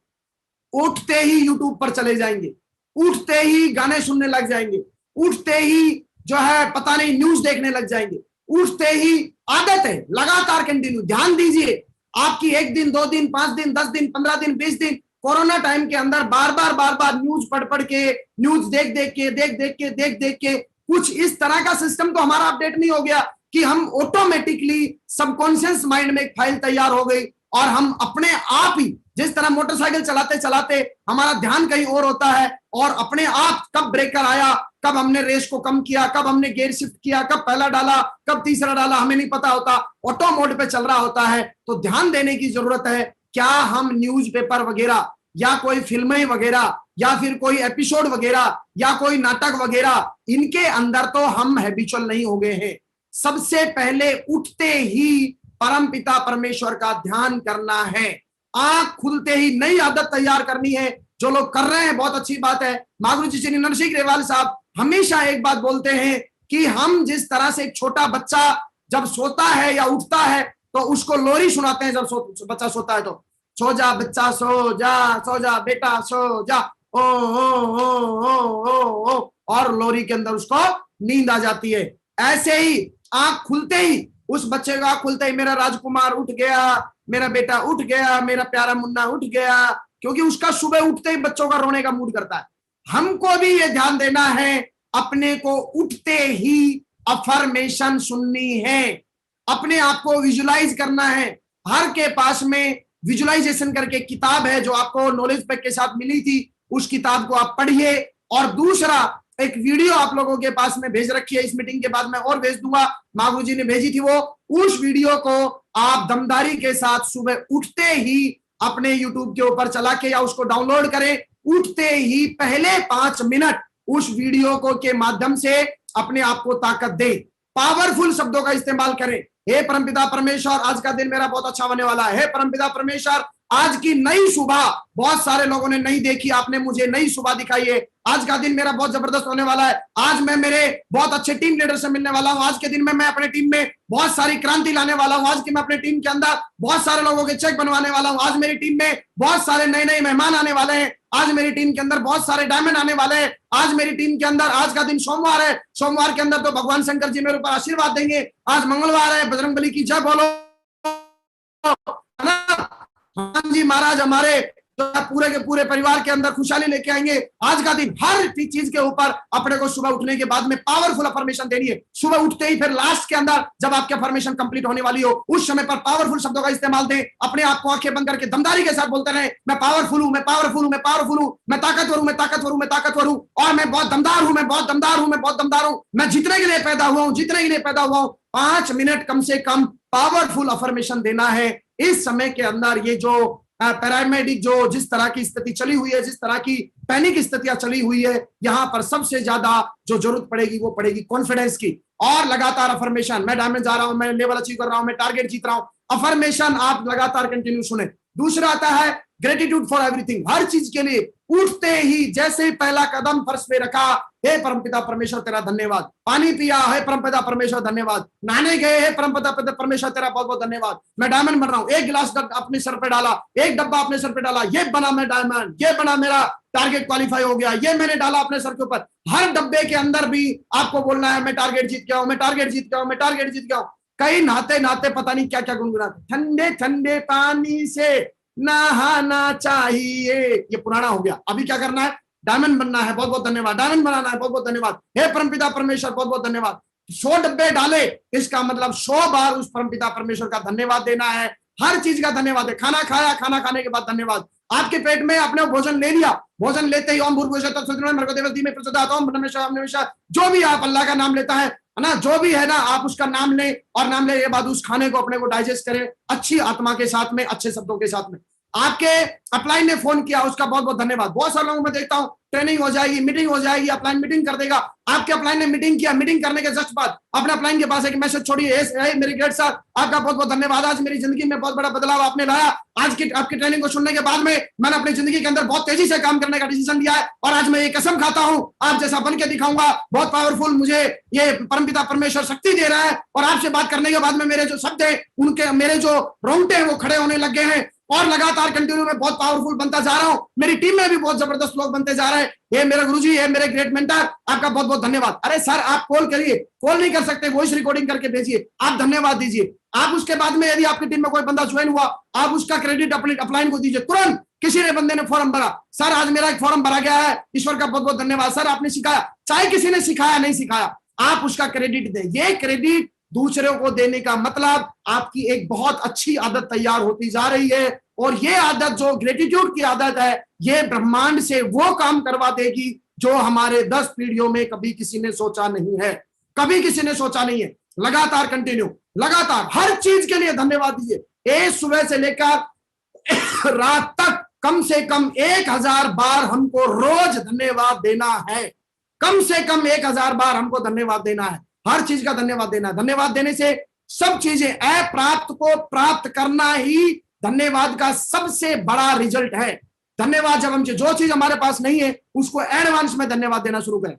उठते ही यूट्यूब पर चले जाएंगे, उठते ही गाने सुनने लग जाएंगे, उठते ही जो है पता नहीं न्यूज देखने लग जाएंगे, उठते ही आदत है लगातार कंटिन्यू। ध्यान दीजिए, आपकी 1 दिन, 2 दिन, 5 दिन, 10 दिन, 15 दिन, 20 दिन, कोरोना टाइम के अंदर बार बार न्यूज पढ़ के, न्यूज देख देख के कुछ इस तरह का सिस्टम तो हमारा अपडेट नहीं हो गया कि हम ऑटोमेटिकली सबकॉन्शियस माइंड में एक फाइल तैयार हो गई, और हम अपने आप ही जिस तरह मोटरसाइकिल चलाते चलाते हमारा ध्यान कहीं और होता है, और अपने आप कब ब्रेकर आया, कब हमने रेस को कम किया, कब हमने गियर शिफ्ट किया, कब पहला डाला, कब तीसरा डाला, हमें नहीं पता होता, ऑटो मोड पे चल रहा होता है। तो ध्यान देने की जरूरत है। क्या हम न्यूज़पेपर वगैरह या कोई फिल्में वगैरह या फिर कोई एपिसोड वगैरह या कोई नाटक वगैरह, इनके अंदर तो हम हैबिचुअल नहीं हो गए हैं। सबसे पहले उठते ही परमपिता परमेश्वर का ध्यान करना है। आंख खुलते ही नई आदत तैयार करनी है। जो लोग कर रहे हैं बहुत अच्छी बात है। मागुरु जी श्री नरसिंह ग्रेवाल साहब हमेशा एक बात बोलते हैं कि हम जिस तरह से एक छोटा बच्चा जब सोता है या उठता है तो उसको लोरी सुनाते हैं। जब बच्चा सोता है तो सो जा बच्चा, सो जा बेटा, सो जा, ओ ओ ओ ओ ओ ओ, और लोरी के अंदर उसको नींद आ जाती है। ऐसे ही आंख खुलते ही, उस बच्चे का आंख खुलते ही मेरा राजकुमार उठ गया, मेरा बेटा उठ गया, मेरा प्यारा मुन्ना उठ गया, क्योंकि उसका सुबह उठते ही बच्चों का रोने का मूड करता है। हमको भी ये ध्यान देना है, अपने को उठते ही अफर्मेशन सुननी है। अपने आप को विजुलाइज करना है। हर के पास में विजुलाइजेशन करके किताब है जो आपको नॉलेज पैक के साथ मिली थी, उस किताब को आप पढ़िए। और दूसरा, एक वीडियो आप लोगों के पास में भेज रखी है, इस मीटिंग के बाद मैं और भेज दूंगा, मागू जी ने भेजी थी वो। उस वीडियो को आप दमदारी के साथ सुबह उठते ही अपने यूट्यूब के ऊपर चला के या उसको डाउनलोड करें, उठते ही पहले 5 मिनट उस वीडियो को के माध्यम से अपने आप को ताकत दे, पावरफुल शब्दों का इस्तेमाल करें। हे परमपिता परमेश्वर, आज का दिन मेरा बहुत अच्छा होने वाला है। हे परमपिता परमेश्वर, आज की नई सुबह बहुत सारे लोगों ने नहीं देखी, आपने मुझे नई सुबह दिखाई है। आज का दिन मेरा बहुत जबरदस्त होने वाला है। आज मैं मेरे बहुत अच्छे टीम लीडर से मिलने वाला हूं। आज के दिन में मैं अपने टीम में बहुत सारी क्रांति लाने वाला हूं। आज की मैं अपने टीम के अंदर बहुत सारे लोगों के चेक बनवाने वाला हूं। आज मेरी टीम में बहुत सारे नए नए मेहमान आने वाले हैं। आज मेरी टीम के अंदर बहुत सारे डायमंड आने वाले हैं। आज मेरी टीम के अंदर, आज का दिन सोमवार है, सोमवार के अंदर तो भगवान शंकर जी मेरे ऊपर आशीर्वाद देंगे। आज मंगलवार है, बजरंगबली की जय बोलो। हनुमान जी महाराज हमारे पूरे के पूरे परिवार के अंदर खुशहाली लेके आएंगे। आज का दिन हर चीज के ऊपर अपने को सुबह उठने के बाद में पावरफुल अफर्मेशन देनी है। सुबह उठते ही फिर लास्ट के अंदर जब आपकी अफर्मेशन कंप्लीट होने वाली हो, उस समय पर पावरफुल शब्दों का इस्तेमाल दें। अपने आप को आंखें बंद करके दमदारी के साथ बोलते रहे, मैं पावरफुल हूं, मैं पावरफुल हूं, मैं पावरफुल हूं, मैं ताकतवर हूं, मैं ताकतवर हूं, मैं ताकतवर हूं, और मैं बहुत दमदार हूं, मैं बहुत दमदार हूं, मैं बहुत दमदार हूं, मैं जीतने के लिए पैदा हुआ हूं, जीतने के लिए पैदा हुआ हूं। 5 मिनट कम से कम पावरफुल अफर्मेशन देना है। इस समय के अंदर ये जो पैरामेडिक जो जिस तरह की स्थिति चली हुई है, जिस तरह की पैनिक स्थितियां चली हुई है, यहां पर सबसे ज्यादा जो जरूरत पड़ेगी वो पड़ेगी कॉन्फिडेंस की। और लगातार अफर्मेशन, मैं डायमंड जा रहा हूं, मैं लेवल अचीव कर रहा हूं, मैं टारगेट जीत रहा हूं, अफर्मेशन आप लगातार कंटिन्यू सुने। दूसरा आता है ग्रेटिट्यूड फॉर एवरीथिंग, हर चीज के लिए। उठते ही जैसे ही पहला कदम फर्श पे रखा, हे परमपिता परमेश्वर तेरा धन्यवाद। पानी पिया, हे परमपिता परमेश्वर धन्यवाद। नहाने गए, हे परमपिता परमेश्वर तेरा बहुत बहुत धन्यवाद। मैं डायमंड बन रहा हूं, एक गिलास अपने सर पे डाला, एक डब्बा अपने सर पे डाला, ये बना मैं डायमंड, ये बना मेरा टारगेट क्वालिफाई हो गया, ये मैंने डाला अपने सर के ऊपर। हर डब्बे के अंदर भी आपको बोलना है मैं टारगेट जीत गया हूं, मैं टारगेट जीत गया हूं, मैं टारगेट जीत गया हूं। कई नहाते नहाते पता नहीं क्या क्या गुनगुनाते, ठंडे ठंडे पानी से नहाना चाहिए, ये पुराना हो गया। अभी क्या करना है, डायमंड बनना है, बहुत बहुत धन्यवाद। डायमंड बनाना है, बहुत बहुत धन्यवाद। हे परमपिता परमेश्वर बहुत बहुत धन्यवाद। 100 डब्बे डाले, इसका मतलब 100 बार उस परमपिता परमेश्वर का धन्यवाद देना है। हर चीज का धन्यवाद है। खाना खाया, खाना खाने के बाद धन्यवाद। आपके पेट में आपने भोजन ले लिया, भोजन लेते ही ओम भूर्भुवः स्वः तत्सवितुर्वरेण्यं, जो भी आप अल्लाह का नाम लेता है ना, जो भी है ना, आप उसका नाम लें, और नाम लेने के बाद उस खाने को अपने को डाइजेस्ट करें अच्छी आत्मा के साथ में, अच्छे शब्दों के साथ में। आपके अपलाइन ने फोन किया, उसका बहुत बहुत धन्यवाद। बहुत सारे लोगों में देखता हूं ट्रेनिंग हो जाएगी, मीटिंग हो जाएगी, अपलाइन मीटिंग कर देगा। आपके अपलाइन ने मीटिंग किया, मीटिंग करने के जस्ट बाद अपने अपलाइन के पास एक मैसेज छोड़िए, मेरे ग्रेट सर आपका बहुत बहुत धन्यवाद, आज मेरी जिंदगी में बहुत बड़ा बदलाव आपने लाया। आज की आपकी ट्रेनिंग को सुनने के बाद में मैंने अपनी जिंदगी के अंदर बहुत तेजी से काम करने का डिसीजन लिया है, और आज मैं ये कसम खाता हूं आप जैसा बन के दिखाऊंगा। बहुत पावरफुल मुझे ये परमपिता परमेश्वर शक्ति दे रहा है, और आपसे बात करने के बाद में मेरे जो शब्द है, उनके मेरे जो रोंगटे हैं वो खड़े होने लग गए हैं, और लगातार कंटिन्यू में बहुत पावरफुल बनता जा रहा हूं। मेरी टीम में भी बहुत जबरदस्त लोग बनते जा रहे हैं। ये मेरे गुरुजी है, मेरे ग्रेट मेंटर, आपका बहुत बहुत धन्यवाद। अरे सर आप कॉल करिए, कॉल नहीं कर सकते, वॉइस रिकॉर्डिंग करके भेजिए, आप धन्यवाद दीजिए। आप उसके बाद में यदि आपकी टीम में कोई बंदा ज्वाइन हुआ, आप उसका क्रेडिट अपने अपलाइन को दीजिए। तुरंत किसी ने बंदे ने फॉर्म भरा, सर आज मेरा एक फॉर्म भरा गया है, ईश्वर का बहुत बहुत धन्यवाद सर आपने सिखाया। चाहे किसी ने सिखाया नहीं सिखाया, आप उसका क्रेडिट दें। ये क्रेडिट दूसरों को देने का मतलब आपकी एक बहुत अच्छी आदत तैयार होती जा रही है, और ये आदत जो ग्रेटिट्यूड की आदत है, ये ब्रह्मांड से वो काम करवा देगी जो हमारे 10 पीढ़ियों में कभी किसी ने सोचा नहीं है, कभी किसी ने सोचा नहीं है। लगातार कंटिन्यू, लगातार हर चीज के लिए धन्यवाद दीजिए। एक सुबह से लेकर रात तक कम से कम 1000 बार हमको रोज धन्यवाद देना है, कम से कम 1000 बार हमको धन्यवाद देना है, हर चीज का धन्यवाद देना है। धन्यवाद देने से सब चीजें, अप्राप्त को प्राप्त करना ही धन्यवाद का सबसे बड़ा रिजल्ट है। धन्यवाद जब हम जो चीज हमारे पास नहीं है उसको एडवांस में धन्यवाद देना शुरू करें।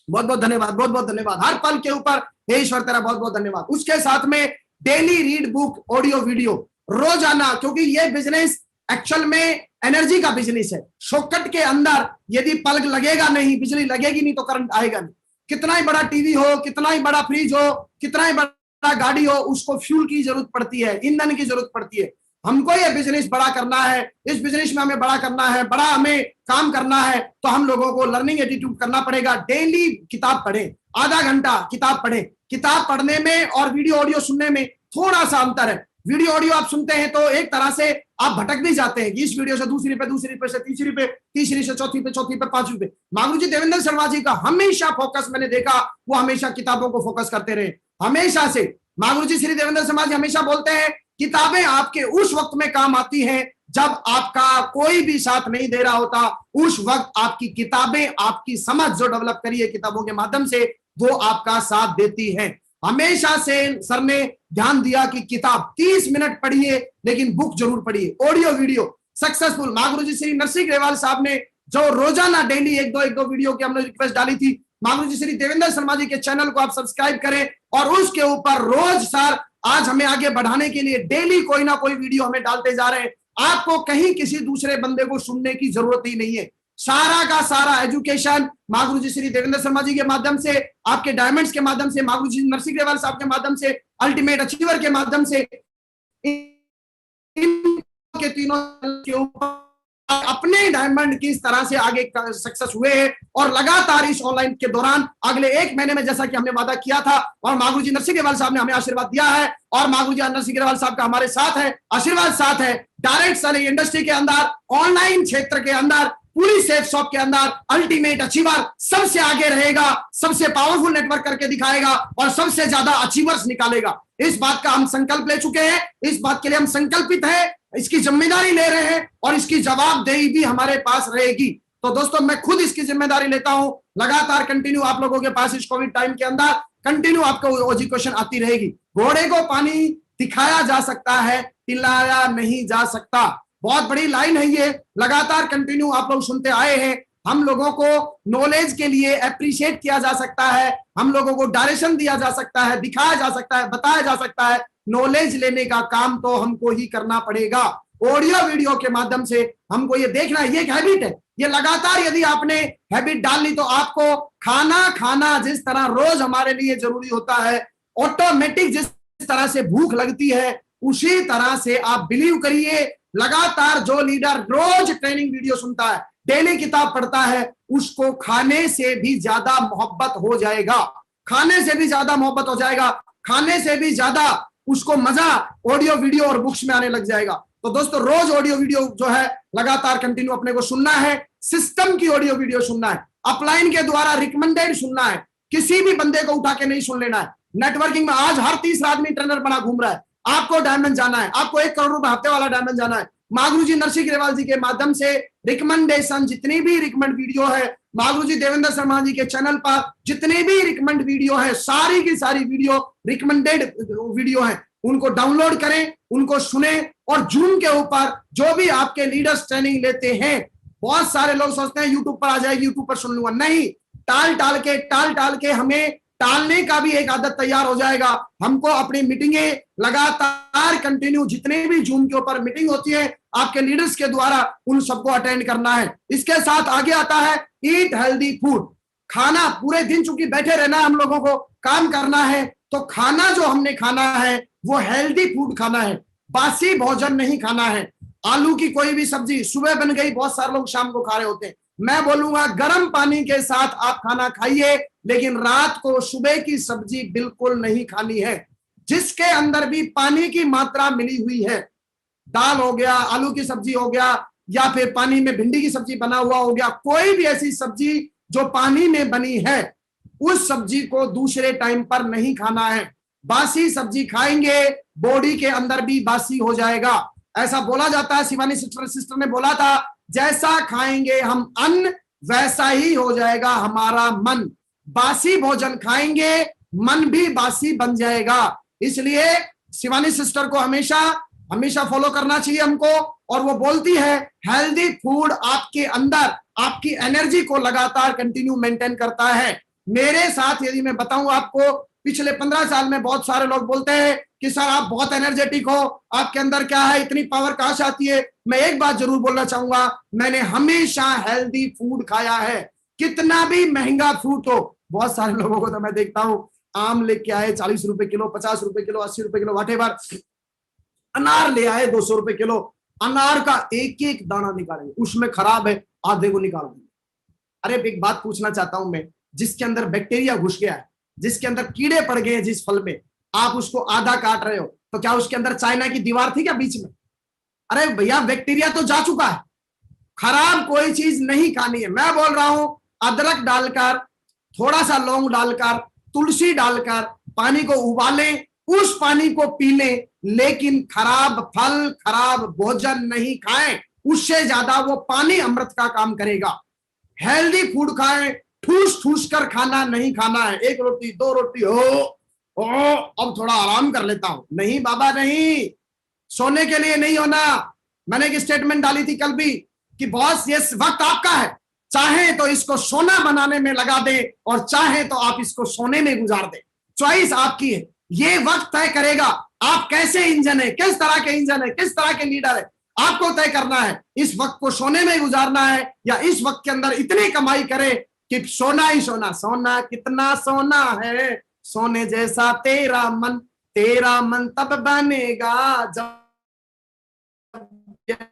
बहुत बहुत धन्यवाद, बहुत बहुत धन्यवाद, हर पल के ऊपर हे ईश्वर तेरा बहुत बहुत धन्यवाद। उसके साथ में daily read book, audio video रोजाना, क्योंकि ये बिजनेस एक्चुअल में एनर्जी का बिजनेस है। शॉर्टकट के अंदर यदि पलक लगेगा नहीं, बिजली लगेगी नहीं, तो करंट आएगा नहीं। कितना ही बड़ा टीवी हो, कितना ही बड़ा फ्रिज हो, कितना ही बड़ा गाड़ी हो, उसको फ्यूल की जरूरत पड़ती है, ईंधन की जरूरत पड़ती है। हमको ये बिजनेस बड़ा करना है, इस बिजनेस में हमें बड़ा करना है, बड़ा हमें काम करना है, तो हम लोगों को लर्निंग एटीट्यूड करना पड़ेगा। डेली किताब पढ़ें, आधा घंटा किताब पढ़ें। किताब पढ़ने में और वीडियो ऑडियो सुनने में थोड़ा सा अंतर है। वीडियो ऑडियो आप सुनते हैं तो एक तरह से आप भटक भी जाते हैं कि इस वीडियो से दूसरी पे, दूसरी पे से तीसरी पे, तीसरी से चौथी पे, चौथी पे पांचवी पे। मांगुरुजी देवेंद्र शर्मा जी का हमेशा फोकस मैंने देखा, वो हमेशा किताबों को फोकस करते रहे हमेशा से। मांगुरुजी श्री देवेंद्र शर्मा जी हमेशा बोलते हैं किताबें आपके उस वक्त में काम आती हैं जब आपका कोई भी साथ नहीं दे रहा होता। उस वक्त आपकी किताबें, आपकी समझ जो डेवलप करी है किताबों के माध्यम से, वो आपका साथ देती है। हमेशा से सर ने ध्यान दिया कि किताब 30 मिनट पढ़िए लेकिन बुक जरूर पढ़िए। ऑडियो वीडियो सक्सेसफुल मांगुरुजी श्री नरसिंह ग्रेवाल साहब ने जो रोजाना डेली एक दो वीडियो की हमने रिक्वेस्ट डाली थी, मांगुरुजी श्री देवेंद्र शर्मा जी के चैनल को आप सब्सक्राइब करें और उसके ऊपर रोज सर आज हमें आगे बढ़ाने के लिए डेली कोई ना कोई वीडियो हमें डालते जा रहे हैं। आपको कहीं किसी दूसरे बंदे को सुनने की जरूरत ही नहीं है। सारा का सारा एजुकेशन मांगुरुजी श्री देवेंद्र शर्मा जी के माध्यम से, आपके डायमंड्स के माध्यम से, मांगुरुजी नरसिंह ग्रेवाल साहब के माध्यम से, अल्टीमेट अचीवर के माध्यम से, के तीनों के ऊपर अपने डायमंड किस तरह से आगे सक्सेस हुए हैं। और लगातार इस ऑनलाइन के दौरान अगले 1 महीने में जैसा कि हमने वादा किया था और मांगुरुजी नरसिंह ग्रेवाल साहब ने हमें आशीर्वाद दिया है और मांगुरुजी नरसिंह ग्रेवाल साहब का हमारे साथ है, आशीर्वाद साथ है। डायरेक्ट सेलिंग इंडस्ट्री के अंदर, ऑनलाइन क्षेत्र के अंदर, पूरी सेफ शॉप के अंदर अल्टीमेट अचीवर सबसे आगे रहेगा, सबसे पावरफुल नेटवर्क करके दिखाएगा और सबसे ज्यादा अचीवर्स निकालेगा। इस बात का हम संकल्प ले चुके हैं, इस बात के लिए हम संकल्पित हैं, इसकी जिम्मेदारी ले रहे हैं और इसकी जवाबदेही भी हमारे पास रहेगी। तो दोस्तों मैं खुद इसकी जिम्मेदारी लेता हूं। लगातार कंटिन्यू आप लोगों के पास इस कोविड टाइम के अंदर कंटिन्यू आपको एजुकेशन आती रहेगी। घोड़े को पानी दिखाया जा सकता है, पिलाया नहीं जा सकता। बहुत बड़ी लाइन है ये, लगातार कंटिन्यू आप लोग सुनते आए हैं। हम लोगों को नॉलेज के लिए अप्रिशिएट किया जा सकता है, हम लोगों को डायरेक्शन दिया जा सकता है, दिखाया जा सकता है, बताया जा सकता है। नॉलेज लेने का काम तो हमको ही करना पड़ेगा। ऑडियो वीडियो के माध्यम से हमको ये देखना है, ये एक हैबिट है। ये लगातार यदि आपने हैबिट डाल ली तो आपको खाना जिस तरह रोज हमारे लिए जरूरी होता है, ऑटोमेटिक जिस तरह से भूख लगती है, उसी तरह से आप बिलीव करिए। लगातार जो लीडर रोज ट्रेनिंग वीडियो सुनता है, डेली किताब पढ़ता है, उसको खाने से भी ज्यादा मोहब्बत हो जाएगा, खाने से भी ज्यादा मोहब्बत हो जाएगा, खाने से भी ज्यादा उसको मजा ऑडियो वीडियो और बुक्स में आने लग जाएगा। तो दोस्तों रोज ऑडियो वीडियो जो है लगातार कंटिन्यू अपने को सुनना है, सिस्टम की ऑडियो वीडियो सुनना है, अपलाइन के द्वारा रिकमेंडेड सुनना है, किसी भी बंदे को उठा के नहीं सुन लेना है। नेटवर्किंग में आज हर तीसरा आदमी ट्रेनर बना घूम रहा है। आपको डायमंड जाना है, आपको 1 करोड़ रुपए हफ्ते वाला डायमंड जाना है, मांगुरुजी नरसिंह ग्रेवाल जी के माध्यम से रिकमेंडेशन, जितनी भी रिकमेंड वीडियो है, मांगुरुजी देवेंद्र शर्मा जी के चैनल पर जितने भी रिकमेंड वीडियो है, सारी की सारी वीडियो रिकमेंडेड वीडियो है। उनको डाउनलोड करें, उनको सुने और जूम के ऊपर जो भी आपके लीडर्स ट्रेनिंग लेते हैं, बहुत सारे लोग सोचते हैं यूट्यूब पर आ जाएगी, यूट्यूब पर सुन लूंगा। नहीं, टाल टाल के हमें टालने का भी एक आदत तैयार हो जाएगा। हमको अपनी मीटिंगें लगातार कंटिन्यू, जितने भी जूम के ऊपर मीटिंग होती है आपके लीडर्स के द्वारा, उन सबको अटेंड करना है। इसके साथ आगे आता है ईट हेल्दी फूड। खाना पूरे दिन चूंकि बैठे रहना है, हम लोगों को काम करना है, तो खाना जो हमने खाना है वो हेल्दी फूड खाना है, बासी भोजन नहीं खाना है। आलू की कोई भी सब्जी सुबह बन गई, बहुत सारे लोग शाम को खा रहे होते हैं। मैं बोलूंगा गर्म पानी के साथ आप खाना खाइए, लेकिन रात को सुबह की सब्जी बिल्कुल नहीं खानी है, जिसके अंदर भी पानी की मात्रा मिली हुई है। दाल हो गया, आलू की सब्जी हो गया, या फिर पानी में भिंडी की सब्जी बना हुआ हो गया, कोई भी ऐसी सब्जी जो पानी में बनी है, उस सब्जी को दूसरे टाइम पर नहीं खाना है। बासी सब्जी खाएंगे, बॉडी के अंदर भी बासी हो जाएगा। ऐसा बोला जाता है, शिवानी सिस्टर ने बोला था, जैसा खाएंगे हम अन्न वैसा ही हो जाएगा हमारा मन। बासी भोजन खाएंगे, मन भी बासी बन जाएगा। इसलिए शिवानी सिस्टर को हमेशा फॉलो करना चाहिए हमको। और वो बोलती है हेल्दी फूड आपके अंदर आपकी एनर्जी को लगातार कंटिन्यू मेंटेन करता है। मेरे साथ यदि मैं बताऊं आपको, पिछले 15 साल में बहुत सारे लोग बोलते हैं कि सर आप बहुत एनर्जेटिक हो, आपके अंदर क्या है, इतनी पावर कहां से आती है। मैं एक बात जरूर बोलना चाहूंगा, मैंने हमेशा हेल्दी फूड खाया है, कितना भी महंगा फ्रूट हो। बहुत सारे लोगों को तो मैं देखता हूं, आम लेके आए 40 रुपए किलो, 50 रुपए किलो, 80 रुपए किलो, व्हाटएवर। अनार ले आए 200 रुपए किलो, अनार का एक एक दाना निकालेंगे, उसमें खराब है आधे को निकाल देंगे। अरे एक बात पूछना चाहता हूं मैं, जिसके अंदर बैक्टीरिया घुस गया है, जिसके अंदर कीड़े पड़ गए, जिस फल में आप उसको आधा काट रहे हो, तो क्या उसके अंदर चाइना की दीवार थी क्या बीच में? अरे भैया बैक्टीरिया तो जा चुका है, खराब कोई चीज नहीं खानी है। मैं बोल रहा हूं अदरक डालकर, थोड़ा सा लौंग डालकर, तुलसी डालकर पानी को उबालें, उस पानी को पी लें, लेकिन खराब फल खराब भोजन नहीं खाएं, उससे ज्यादा वो पानी अमृत का काम करेगा। हेल्दी फूड खाएं, ठूस ठूस कर खाना नहीं खाना है। एक रोटी दो रोटी हो अब थोड़ा आराम कर लेता हूं, नहीं बाबा नहीं, सोने के लिए नहीं होना। मैंने एक स्टेटमेंट डाली थी कल भी कि बॉस ये वक्त आपका है, चाहे तो इसको सोना बनाने में लगा दे और चाहे तो आप इसको सोने में गुजार दे, चॉइस आपकी है। ये वक्त तय करेगा आप कैसे इंजन है, किस तरह के इंजन है, किस तरह के लीडर है, आपको तय करना है। इस वक्त को सोने में गुजारना है या इस वक्त के अंदर इतनी कमाई करे कि सोना ही सोना। सोना कितना सोना है, सोने जैसा तेरा मन तब बनेगा जब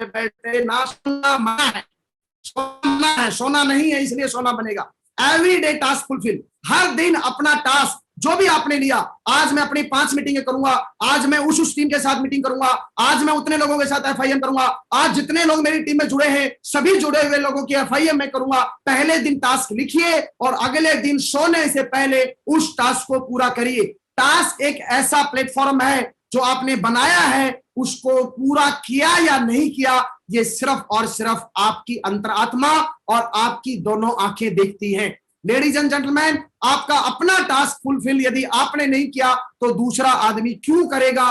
बैठे ना। सोना है, सोना नहीं है इसलिए सोना बनेगा। एवरीडे टास्क फुलफिल, हर दिन अपना टास्क जो भी आपने लिया, आज मैं अपनी 5 मीटिंगें करूंगा, आज मैं उस टीम के साथ मीटिंग करूंगा, आज मैं उतने लोगों के साथ FIM करूंगा, आज जितने लोग मेरी टीम में जुड़े हैं सभी जुड़े हुए लोगों की FIM में करूंगा। पहले दिन टास्क लिखिए और अगले दिन सोने से पहले उस टास्क को पूरा करिए। टास्क एक ऐसा प्लेटफॉर्म है जो आपने बनाया है, उसको पूरा किया या नहीं किया ये सिर्फ और सिर्फ आपकी अंतरात्मा और आपकी दोनों आंखें देखती हैं। लेडीज एंड जेंटलमैन, आपका अपना टास्क फुलफिल यदि आपने नहीं किया तो दूसरा आदमी क्यों करेगा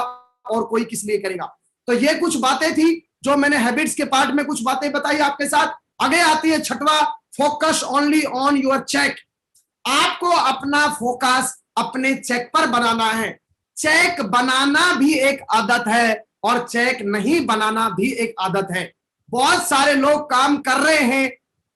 और कोई किस लिए करेगा। तो ये कुछ बातें थी जो मैंने हैबिट्स के पार्ट में कुछ बातें बताई आपके साथ। आगे आती है छठवां, focus only on your check. आपको अपना फोकस अपने चेक पर बनाना है। चेक बनाना भी एक आदत है और चेक नहीं बनाना भी एक आदत है। बहुत सारे लोग काम कर रहे हैं,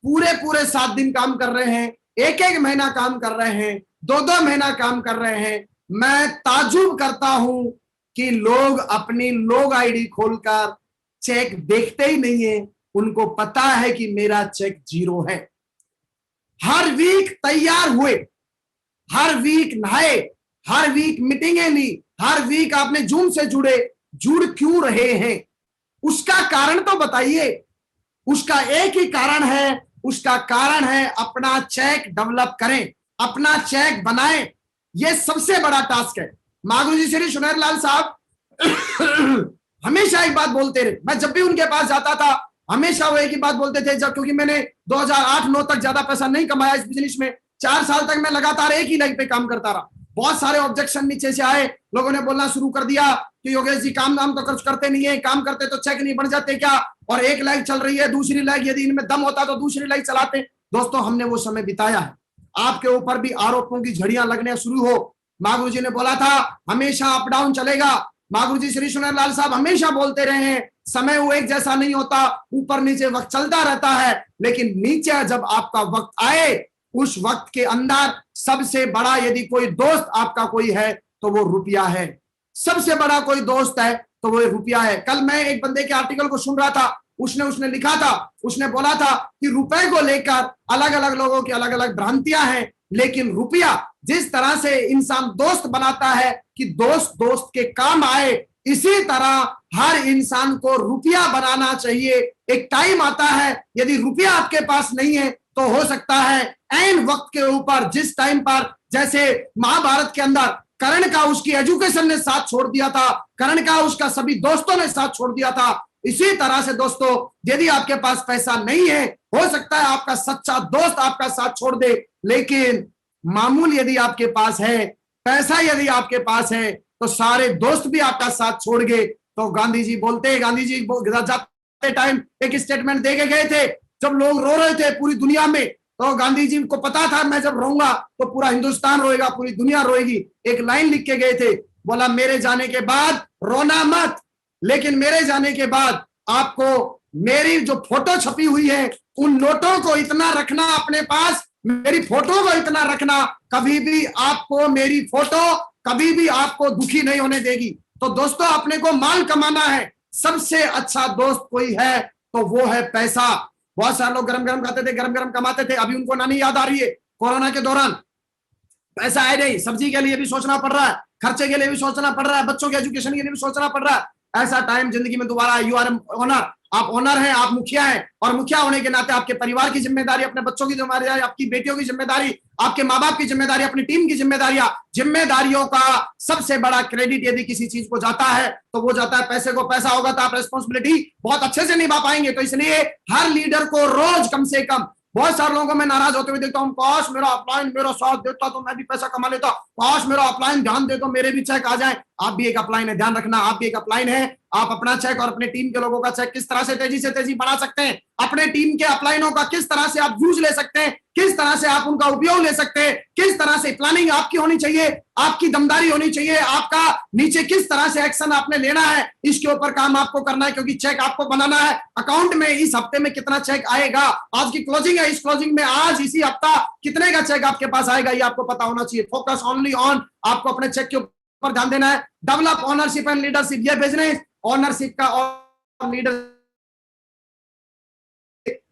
पूरे 7 दिन काम कर रहे हैं, एक महीना काम कर रहे हैं, 2 महीना काम कर रहे हैं। मैं ताजुब करता हूं कि लोग अपनी लोग आईडी खोलकर चेक देखते ही नहीं है, उनको पता है कि मेरा चेक 0 है। हर वीक तैयार हुए, हर वीक नहाए, हर वीक मीटिंगें ली, हर वीक आपने जूम से जुड़ क्यों रहे हैं? उसका कारण तो बताइए। उसका एक ही कारण है, उसका कारण है अपना चेक डेवलप करें, अपना चेक बनाएं। यह सबसे बड़ा टास्क है। मागुरु जी श्री सुनेरलाल साहब हमेशा एक बात बोलते रहे, मैं जब भी उनके पास जाता था हमेशा वो एक ही बात बोलते थे। जब क्योंकि मैंने 2008-9 तक ज्यादा पैसा नहीं कमाया इस बिजनेस में, 4 साल तक मैं लगातार एक ही लाइन पे काम करता रहा। बहुत सारे ऑब्जेक्शन नीचे से आए, लोगों ने बोलना शुरू कर दिया कि योगेश जी काम दाम तो खर्च करते नहीं है, काम करते तो चेक नहीं बन जाते क्या, और एक लाइक चल रही है, दूसरी लाइक यदि इनमें दम होता तो दूसरी लाइक चलाते। दोस्तों हमने वो समय बिताया है। आपके ऊपर भी आरोपों की झड़ियां लगने शुरू हो। मागुरु जी ने बोला था हमेशा अप डाउन चलेगा। मागुरु जी श्री सुनेरलाल साहब हमेशा बोलते रहे हैं समय वो एक जैसा नहीं होता, ऊपर नीचे वक्त चलता रहता है, लेकिन नीचे जब आपका वक्त आए उस वक्त के अंदर सबसे बड़ा यदि कोई दोस्त आपका कोई है तो वो रुपया है। सबसे बड़ा कोई दोस्त है तो वो रुपया है। कल मैं एक बंदे के आर्टिकल को सुन रहा था, उसने लिखा था, उसने बोला था कि रुपए को लेकर अलग अलग लोगों की अलग अलग भ्रांतियां हैं, लेकिन रुपया जिस तरह से इंसान दोस्त बनाता है कि दोस्त दोस्त के काम आए, इसी तरह हर इंसान को रुपया बनाना चाहिए। एक टाइम आता है यदि रुपया आपके पास नहीं है तो हो सकता है ऐन वक्त के ऊपर, जिस टाइम पर जैसे महाभारत के अंदर कर्ण का उसकी एजुकेशन ने साथ छोड़ दिया था, कर्ण का उसका सभी दोस्तों ने साथ छोड़ दिया था, इसी तरह से दोस्तों यदि आपके पास पैसा नहीं है, हो सकता है आपका सच्चा दोस्त आपका साथ छोड़ दे, लेकिन मामूल यदि आपके पास है, पैसा यदि आपके पास है, तो सारे दोस्त भी आपका साथ छोड़ गए। तो गांधी जी बोलते, गांधी जी जाते टाइम एक स्टेटमेंट दे के गए थे, जब लोग रो रहे थे पूरी दुनिया में, तो गांधी जी को पता था मैं जब रोऊंगा तो पूरा हिंदुस्तान रोएगा, पूरी दुनिया रोएगी। एक लाइन लिख के गए थे, बोला मेरे जाने के बाद रोना मत, लेकिन मेरे जाने के बाद आपको मेरी जो फोटो छपी हुई है उन नोटों को इतना रखना अपने पास, मेरी फोटो को इतना रखना, कभी भी आपको मेरी फोटो कभी भी आपको दुखी नहीं होने देगी। तो दोस्तों अपने को माल कमाना है, सबसे अच्छा दोस्त कोई है तो वो है पैसा। बहुत सारे लोग गरम गरम खाते थे, गरम गरम कमाते थे, अभी उनको नानी याद आ रही है कोरोना के दौरान। पैसा है नहीं, सब्जी के लिए भी सोचना पड़ रहा है, खर्चे के लिए भी सोचना पड़ रहा है, बच्चों के एजुकेशन के लिए भी सोचना पड़ रहा है। ऐसा टाइम जिंदगी में दोबारा, यू आर ओनर, आप ओनर हैं, आप मुखिया हैं, और मुखिया होने के नाते आपके परिवार की जिम्मेदारी, अपने बच्चों की जिम्मेदारी, आपकी बेटियों की जिम्मेदारी, आपके माँ बाप की जिम्मेदारी, अपनी टीम की जिम्मेदारियां, जिम्मेदारियों का सबसे बड़ा क्रेडिट यदि किसी चीज को जाता है तो वो जाता है पैसे को। पैसा होगा तो आप रेस्पॉन्सिबिलिटी बहुत अच्छे से निभा पाएंगे। तो इसलिए हर लीडर को रोज कम से कम, बहुत सारे लोगों को मैं नाराज होते हुए देखता हूँ, काश मेरा अपलाइन मेरा साथ देता तो मैं भी पैसा कमा लेता, काश मेरा अपलाइन ध्यान दे तो मेरे भी चेक आ जाए। आप भी एक अपलाइन है, ध्यान रखना, आप भी एक अपलाइन है। आप अपना चेक और अपने टीम के लोगों का चेक किस तरह से तेजी बढ़ा सकते हैं, अपने टीम के अपलाइनों का किस तरह से आप यूज ले सकते हैं, किस तरह से आप उनका उपयोग ले सकते हैं, किस तरह से प्लानिंग आपकी होनी चाहिए, आपकी दमदारी होनी चाहिए, आपका नीचे किस तरह से एक्शन आपने लेना है, इसके ऊपर काम आपको करना है। क्योंकि चेक आपको बनाना है, अकाउंट में इस हफ्ते में कितना चेक आएगा, आज की क्लोजिंग है, इस क्लोजिंग में आज इसी हफ्ता कितने का चेक आपके पास आएगा, ये आपको पता होना चाहिए। फोकस ओनली ऑन, आपको अपने चेक के ऊपर ध्यान देना है। डेवलप ओनरशिप एंड लीडरशिप, ये बिजनेस ओनरशिप का और लीडर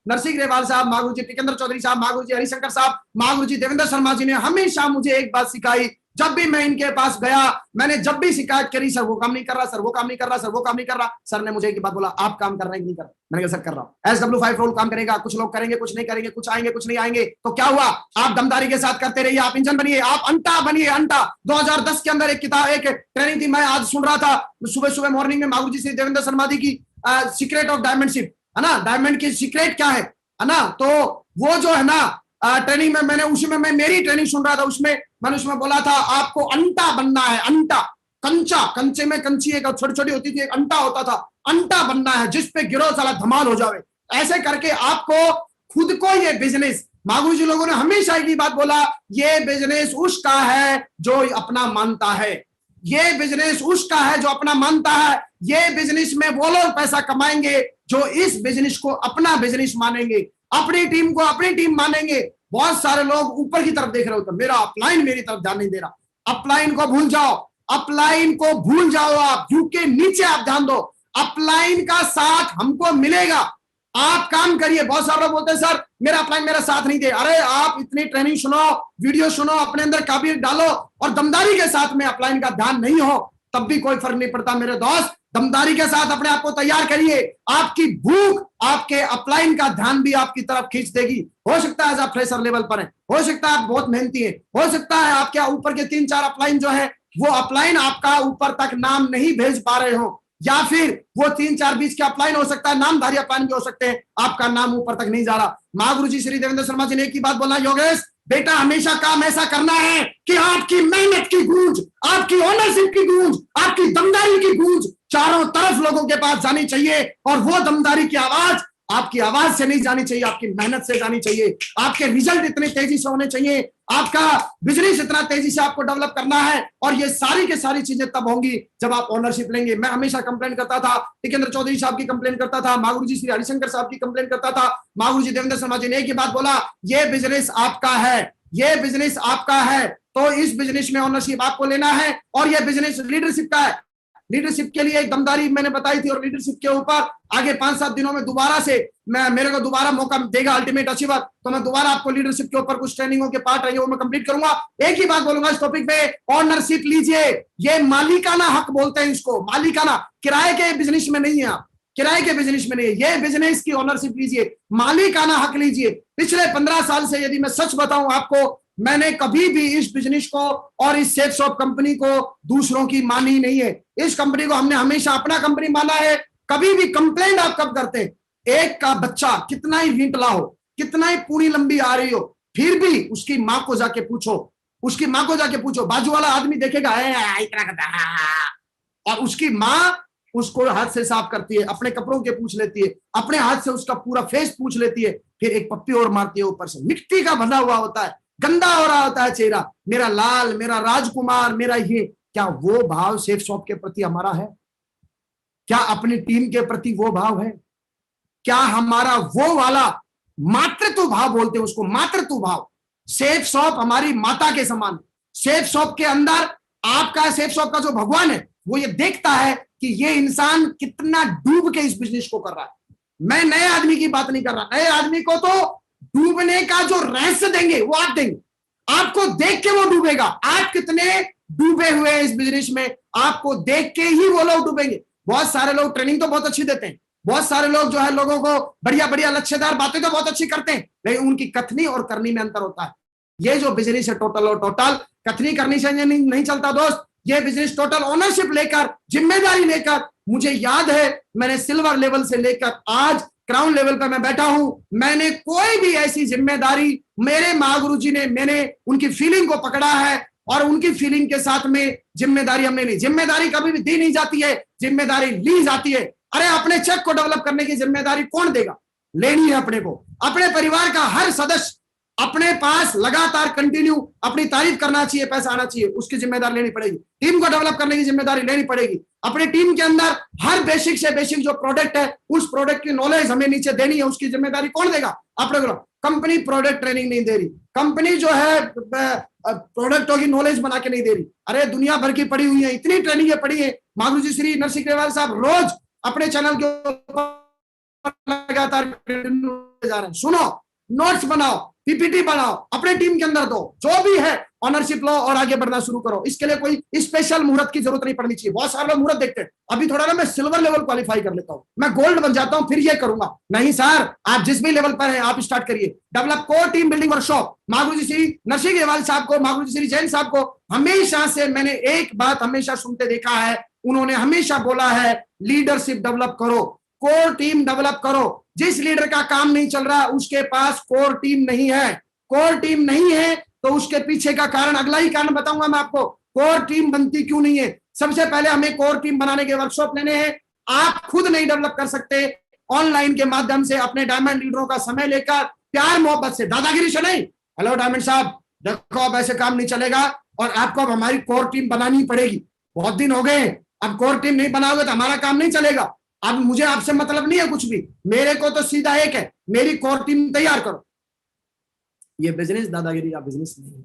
नरसिंह ग्रेवाल साहब, मागुरु जी टिकेंद्र चौधरी साहब, मागुरु जी हरिशंकर साहब, मागुरु जी देवेंद्र शर्मा जी ने हमेशा मुझे एक बात सिखाई। जब भी मैं इनके पास गया, मैंने जब भी शिकायत करी, सर वो काम नहीं कर रहा, सर वो काम नहीं कर रहा, सर वो काम नहीं कर रहा, सर ने मुझे एक बात बोला, आप काम कर रहे हैं कि नहीं कर रहे? मैंने कहा सर कर रहा हूं। SW5 रोल काम करेगा, कुछ लोग करेंगे, कुछ नहीं करेंगे, कुछ आएंगे, कुछ नहीं आएंगे। तो क्या हुआ? आप दमदारी के साथ करते रहिए, आप इंजन बनिए, आप अंटा बनिए, अंटा। 2010 के अंदर एक किताब, एक ट्रेनिंग थी, मैं आज सुन रहा था सुबह सुबह मॉर्निंग में, मागुरु जी श्री देवेंद्र शर्मा जी की सीक्रेट ऑफ डायमंडशिप, है ना, डायमंड की सीक्रेट क्या है ना। तो वो जो है ना ट्रेनिंग में, मैंने उसमें, मैं मेरी ट्रेनिंग सुन रहा था, उसमें मैंने उसमें बोला था आपको अंटा बनना है, अंटा, कंचा, कंचे में कंची एक छोटी छोटी होती थी, एक अंटा होता था, अंटा बनना है जिस पे गिरो साला धमाल हो जावे। ऐसे करके आपको खुद को ये बिजनेस, मागुरु जी लोगों ने हमेशा एक ही बात बोला, ये बिजनेस उसका है जो अपना मानता है, ये बिजनेस उसका है जो अपना मानता है, ये बिजनेस में वो लोग पैसा कमाएंगे जो इस बिजनेस को अपना बिजनेस मानेंगे, अपनी टीम को अपनी टीम मानेंगे। बहुत सारे लोग ऊपर की तरफ देख रहे होते, मेरा अपलाइन मेरी तरफ ध्यान नहीं दे रहा। अपलाइन को भूल जाओ, अपलाइन को भूल जाओ, आप व्यू के नीचे आप ध्यान दो, अपलाइन का साथ हमको मिलेगा, आप काम करिए। बहुत सारे लोग बोलते हैं सर मेरा अपलाइन मेरा साथ नहीं दे। अरे आप इतनी ट्रेनिंग सुनो, वीडियो सुनो, अपने अंदर काबिलियत डालो, और दमदारी के साथ में अपलाइन का ध्यान नहीं हो तब भी कोई फर्क नहीं पड़ता मेरे दोस्त। दमदारी के साथ अपने आप को तैयार करिए, आपकी भूख आपके अपलाइन का ध्यान भी आपकी तरफ खींच देगी। हो सकता है आप फ्रेशर लेवल पर हैं, हो सकता है आप बहुत मेहनती हैं, हो सकता है आपके ऊपर के 3-4 अपलाइन जो है वो अपलाइन आपका ऊपर तक नाम नहीं भेज पा रहे हो, या फिर वो 3-4 बीच के अपलाइन हो सकता है, नामधारी अपलाइन भी हो सकते हैं, आपका नाम ऊपर तक नहीं जा रहा। मागुरु जी श्री देवेंद्र शर्मा जी ने एक ही बात बोला, योगेश बेटा हमेशा काम ऐसा करना है कि आपकी मेहनत की गूंज, आपकी ओनरशिप की गूंज, आपकी दमदारी की गूंज चारों तरफ लोगों के पास जानी चाहिए, और वो दमदारी की आवाज आपकी आवाज से नहीं जानी चाहिए, आपकी मेहनत से जानी चाहिए। आपके रिजल्ट इतने तेजी से होने चाहिए, आपका बिजनेस इतना तेजी से आपको डेवलप करना है, और ये सारी के सारी चीजें तब होंगी जब आप ओनरशिप लेंगे। मैं हमेशा कंप्लेन करता था, टिकेंद्र चौधरी साहब की कंप्लेन करता था, मागुरु जी श्री हरिशंकर साहब की कंप्लेन करता था, मागुरु जी देवेंद्र शर्मा जी ने एक ही बात बोला, ये बिजनेस आपका है, ये बिजनेस आपका है, तो इस बिजनेस में ओनरशिप आपको लेना है, और ये बिजनेस लीडरशिप का है। लीडरशिप के लिए एक दमदारी मैंने बताई थी, और लीडरशिप के ऊपर आगे 5-7 दिनों में दोबारा से मेरे को दोबारा मौका देगा अल्टीमेट अचीवर, तो मैं दोबारा आपको लीडरशिप के ऊपर कुछ ट्रेनिंगों के पार्ट रहेंगे वो मैं कंप्लीट करूंगा। एक ही बात बोलूंगा इस टॉपिक पे, ओनरशिप लीजिए। ये मालिकाना हक बोलते हैं इसको, मालिकाना, किराए के बिजनेस में नहीं है, आप किराए के बिजनेस में नहीं है, ये बिजनेस की ओनरशिप लीजिए, मालिकाना हक लीजिए। पिछले 15 साल से यदि मैं सच बताऊं आपको, मैंने कभी भी इस बिजनेस को और इस सेफ शॉप कंपनी को दूसरों की मानी नहीं है। इस कंपनी को हमने हमेशा अपना कंपनी माना है। कभी भी कंप्लेंट आप कब करते हैं, एक का बच्चा कितना ही वींटला हो, कितना ही पूरी लंबी आ रही हो, फिर भी उसकी माँ को जाके पूछो, उसकी माँ को जाके पूछो, बाजू वाला आदमी देखेगा इतना करता, और उसकी माँ उसको हाथ से साफ करती है, अपने कपड़ों के पूछ लेती है, अपने हाथ से उसका पूरा फेस पूछ लेती है, फिर एक पप्पी और मारती है ऊपर से। मिट्टी का बना हुआ होता है, गंदा हो रहा होता है चेहरा, मेरा लाल, मेरा राजकुमार, मेरा ये। क्या वो भाव सेफ शॉप के प्रति हमारा है? क्या अपनी टीम के प्रति वो भाव है? क्या हमारा वो वाला मातृत्व भाव बोलते हैं उसको, मातृत्व भाव? सेफ शॉप हमारी माता के समान। सेफ शॉप के अंदर आपका, सेफ शॉप का जो भगवान है वो ये देखता है कि ये इंसान कितना डूब के इस बिजनेस को कर रहा है। मैं नए आदमी की बात नहीं कर रहा, नए आदमी को तो डूबने का जो रहस्य देंगे वो आप देंगे। आपको देख के वो डूबेगा। आप कितने डूबे हुए हैं इस बिजनेस में, आपको देख के ही वो लोग डूबेंगे। बहुत सारे लोग ट्रेनिंग तो बहुत अच्छी देते हैं, बहुत सारे लोग जो है लोगों को बढ़िया बढ़िया लक्ष्यदार बातें तो बहुत अच्छी करते हैं, लेकिन उनकी कथनी और करनी में अंतर होता है। ये जो बिजनेस है टोटल और टोटल कथनी करनी से नहीं चलता दोस्त। ये बिजनेस टोटल ओनरशिप लेकर, जिम्मेदारी लेकर, मुझे याद है मैंने सिल्वर लेवल से लेकर आज क्राउन लेवल पर मैं बैठा हूं, मैंने कोई भी ऐसी जिम्मेदारी, मेरे महागुरु जी ने, मैंने उनकी फीलिंग को पकड़ा है और उनकी फीलिंग के साथ में जिम्मेदारी हमने ली। जिम्मेदारी कभी भी दी नहीं जाती है, जिम्मेदारी ली जाती है। अरे अपने चेक को डेवलप करने की जिम्मेदारी कौन देगा? लेनी है अपने को। अपने परिवार का हर सदस्य अपने पास लगातार कंटिन्यू अपनी तारीफ करना चाहिए, पैसा आना चाहिए, उसकी जिम्मेदारी लेनी पड़ेगी। टीम को डेवलप करने की जिम्मेदारी लेनी पड़ेगी। अपनी टीम के अंदर हर बेसिक से बेसिक जो प्रोडक्ट है उस प्रोडक्ट की नॉलेज हमें नीचे देनी है, उसकी जिम्मेदारी कौन देगा? अपने को। कंपनी प्रोडक्ट ट्रेनिंग नहीं दे रही, कंपनी जो है प्रोडक्टों की नॉलेज बना के नहीं दे रही। अरे दुनिया भर की पड़ी हुई है, इतनी ट्रेनिंग पड़ी है। महागुरु जी श्री नरसिंह ग्रेवाल साहब रोज अपने चैनल के ऊपर लगातार जा रहे हैं। सुनो, नोट्स बनाओ, पीपीटी बनाओ, अपने टीम के अंदर दो, जो भी है ऑनरशिप लो और आगे बढ़ना शुरू करो। इसके लिए कोई स्पेशल मुहूर्त की जरूरत नहीं पड़नी चाहिए। बहुत सारे लोग मुहूर्त देखते हैं, अभी थोड़ा ना मैं सिल्वर लेवल क्वालिफाई कर लेता हूं, मैं गोल्ड बन जाता हूं, फिर ये करूंगा। नहीं सर, आप जिस भी लेवल पर हैं आप स्टार्ट करिए। Develop core team building workshop. Mahaguru ji Shri Narsingh Grewal साहब को, महागुरु जी श्री जैन साहब को हमेशा से मैंने एक बात हमेशा सुनते देखा है, उन्होंने हमेशा बोला है लीडरशिप डेवलप करो, कोर टीम डेवलप करो। जिस लीडर का काम नहीं चल रहा उसके पास कोर टीम नहीं है। कोर टीम नहीं है तो उसके पीछे का कारण, अगला ही कारण बताऊंगा मैं आपको। कोर टीम बनती क्यों नहीं है? सबसे पहले हमें कोर टीम बनाने के वर्कशॉप लेने हैं। आप खुद नहीं डेवलप कर सकते, ऑनलाइन के माध्यम से अपने डायमंड लीडरों का समय लेकर प्यार मोहब्बत से, दादागिरी से नहीं। हेलो डायमंड साहब, देखो अब ऐसे काम नहीं चलेगा और आपको अब हमारी कोर टीम बनानी पड़ेगी। बहुत दिन हो गए, अब कोर टीम नहीं बनाओगे तो हमारा काम नहीं चलेगा। अब मुझे आपसे मतलब नहीं है कुछ भी, मेरे को तो सीधा एक है, मेरी कोर टीम तैयार करो। ये बिजनेस दादागिरी का बिजनेस नहीं है,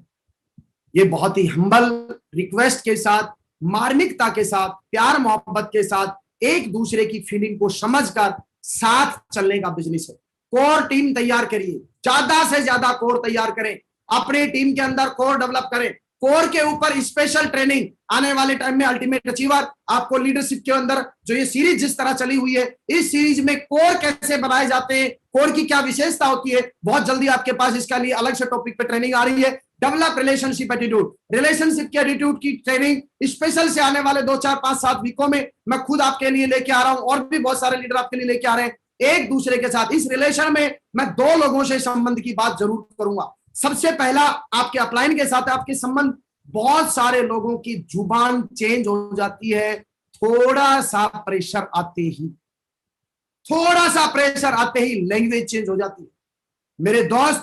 ये बहुत ही हम्बल रिक्वेस्ट के साथ, मार्मिकता के साथ, प्यार मोहब्बत के साथ एक दूसरे की फीलिंग को समझकर साथ चलने का बिजनेस है। कोर टीम तैयार करिए, ज्यादा से ज्यादा कोर तैयार करें, अपने टीम के अंदर कोर डेवलप करें। कोर के ऊपर स्पेशल ट्रेनिंग आने वाले टाइम में अल्टीमेट अचीवर, आपको लीडरशिप के अंदर जो ये सीरीज जिस तरह चली हुई है, इस सीरीज में कोर कैसे बनाए जाते हैं, कोर की क्या विशेषता होती है, बहुत जल्दी आपके पास इसके लिए अलग से टॉपिक पे ट्रेनिंग आ रही है। डेवलप रिलेशनशिप एटीट्यूड, रिलेशनशिप के एटीट्यूड की ट्रेनिंग स्पेशल से आने वाले 2, 4, 5, 7 वीकों में मैं खुद आपके लिए लेके आ रहा हूं, और भी बहुत सारे लीडर आपके लिए लेके आ रहे हैं। एक दूसरे के साथ इस रिलेशन में मैं 2 लोगों से संबंध की बात जरूर करूंगा। सबसे पहला आपके अपलाइन के साथ आपके संबंध। बहुत सारे लोगों की जुबान चेंज हो जाती है थोड़ा सा प्रेशर आते ही, थोड़ा सा प्रेशर आते ही लैंग्वेज चेंज हो जाती है। मेरे दोस्त,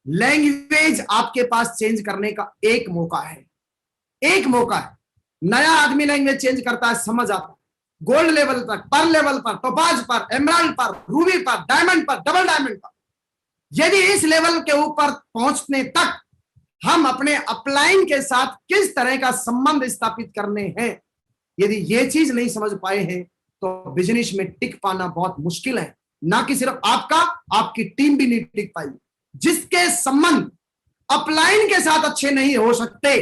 लैंग्वेज आपके पास चेंज करने का एक मौका है, एक मौका है। नया आदमी लैंग्वेज चेंज करता है, समझ आता है। गोल्ड लेवल पर, पर लेवल पर, टोपाज पर, एमराल्ड पर, रूबी पर, डायमंड पर, डबल डायमंड पर, यदि इस लेवल के ऊपर पहुंचने तक हम अपने अपलाइन के साथ किस तरह का संबंध स्थापित करने हैं, यदि ये चीज नहीं समझ पाए हैं तो बिजनेस में टिक पाना बहुत मुश्किल है। ना कि सिर्फ आपका, आपकी टीम भी नहीं टिक पाएगी। जिसके संबंध अपलाइन के साथ अच्छे नहीं हो सकते,